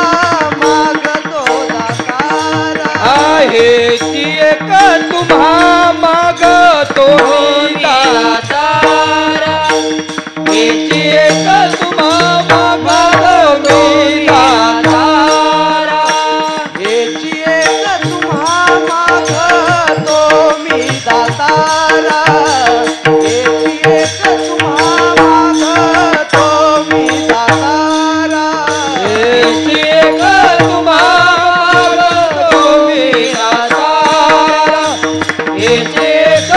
मागतो दातारा, हेची एक तुम्हा मागतो दातारा, हेची एक तुम्हा मागतो दातारा, हेची एक तुम्हा मागतो मी दातारा, हेची एक तुम्हा मागतो मी दातारा, हेची एक तुम्हा मागतो मी दातारा, हेची एक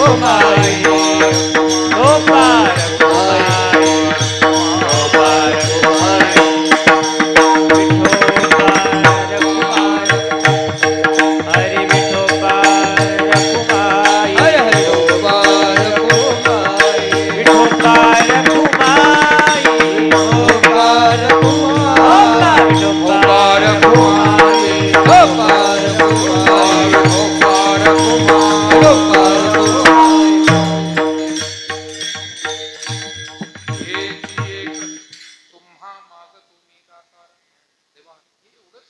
कुमारी गोपाल कुमारी गोपाल कुमारी विठोबार कुमारी हरी विठोबार कुमारी हरे हरे गोपाल कुमारी विठोबार कुमारी गोपाल गोपाल कुमारी विठोबार कुमारी गोपाल कुमारी गोपाल कुमारी गोपाल कुमारी हेची एक तुम्हा माग तुम्ही दातार. देवा हे एवढंच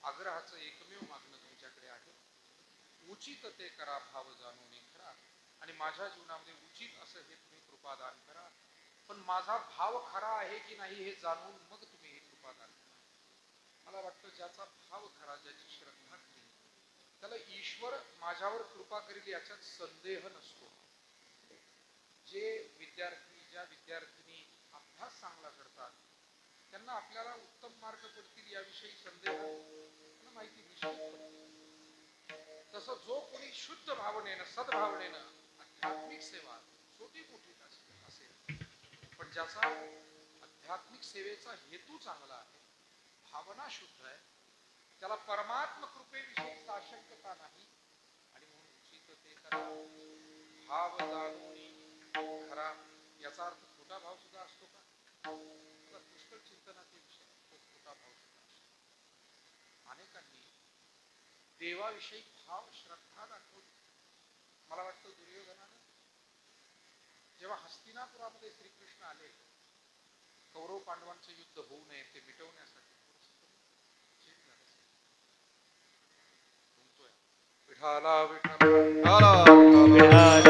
आग्रहाचं एकमेव मागणं तुमच्याकडे आहे. उचित ते करा भाव जाणून खरा. आणि माझ्या जीवनामध्ये उचित असं हे तुम्ही कृपादान करा. पण माझा भाव खरा आहे की नाही हे जाणून मग तुम्ही हे कृपादान करा. मला वाटतं ज्याचा भाव खरा, ज्याची श्रद्धा खरी, त्याला ईश्वर माझ्यावर कृपा करील याच्यात संदेह नसतो. जे विद्यार्थी, ज्या विद्यार्थिनी अभ्यास चांगला करतात त्यांना आपल्याला उत्तम मार्क पडतील याविषयी संदेह त्यांना माहिती निश्चित पडते. तसं जो कोणी शुद्ध भावनेनं, सद्भावनेनं आध्यात्मिक सेवा छोटी मोठी असेल, पण ज्याचा आध्यात्मिक सेवेचा हेतू चांगला आहे, भावना शुद्ध आहे, त्याला परमात्म कृपेविषयी साशंकता नाही. आणि म्हणून उचित ते करा भाव जाणून खरा. याचा अर्थ खोटा भाव सुद्धा असतो का? पुष्कळ चिंतनाचे विषय तो खोटा भाव सुद्धा असतो. अनेकांनी देवाविषयी भाव श्रद्धा दाखवली. मला वाटतं दुर्योधनानं जेव्हा हस्तिनापुरामध्ये श्रीकृष्ण आले, कौरव पांडवांचं युद्ध होऊ नये ते मिटवण्यासाठी विठाला विठ्ठल विठ्ठल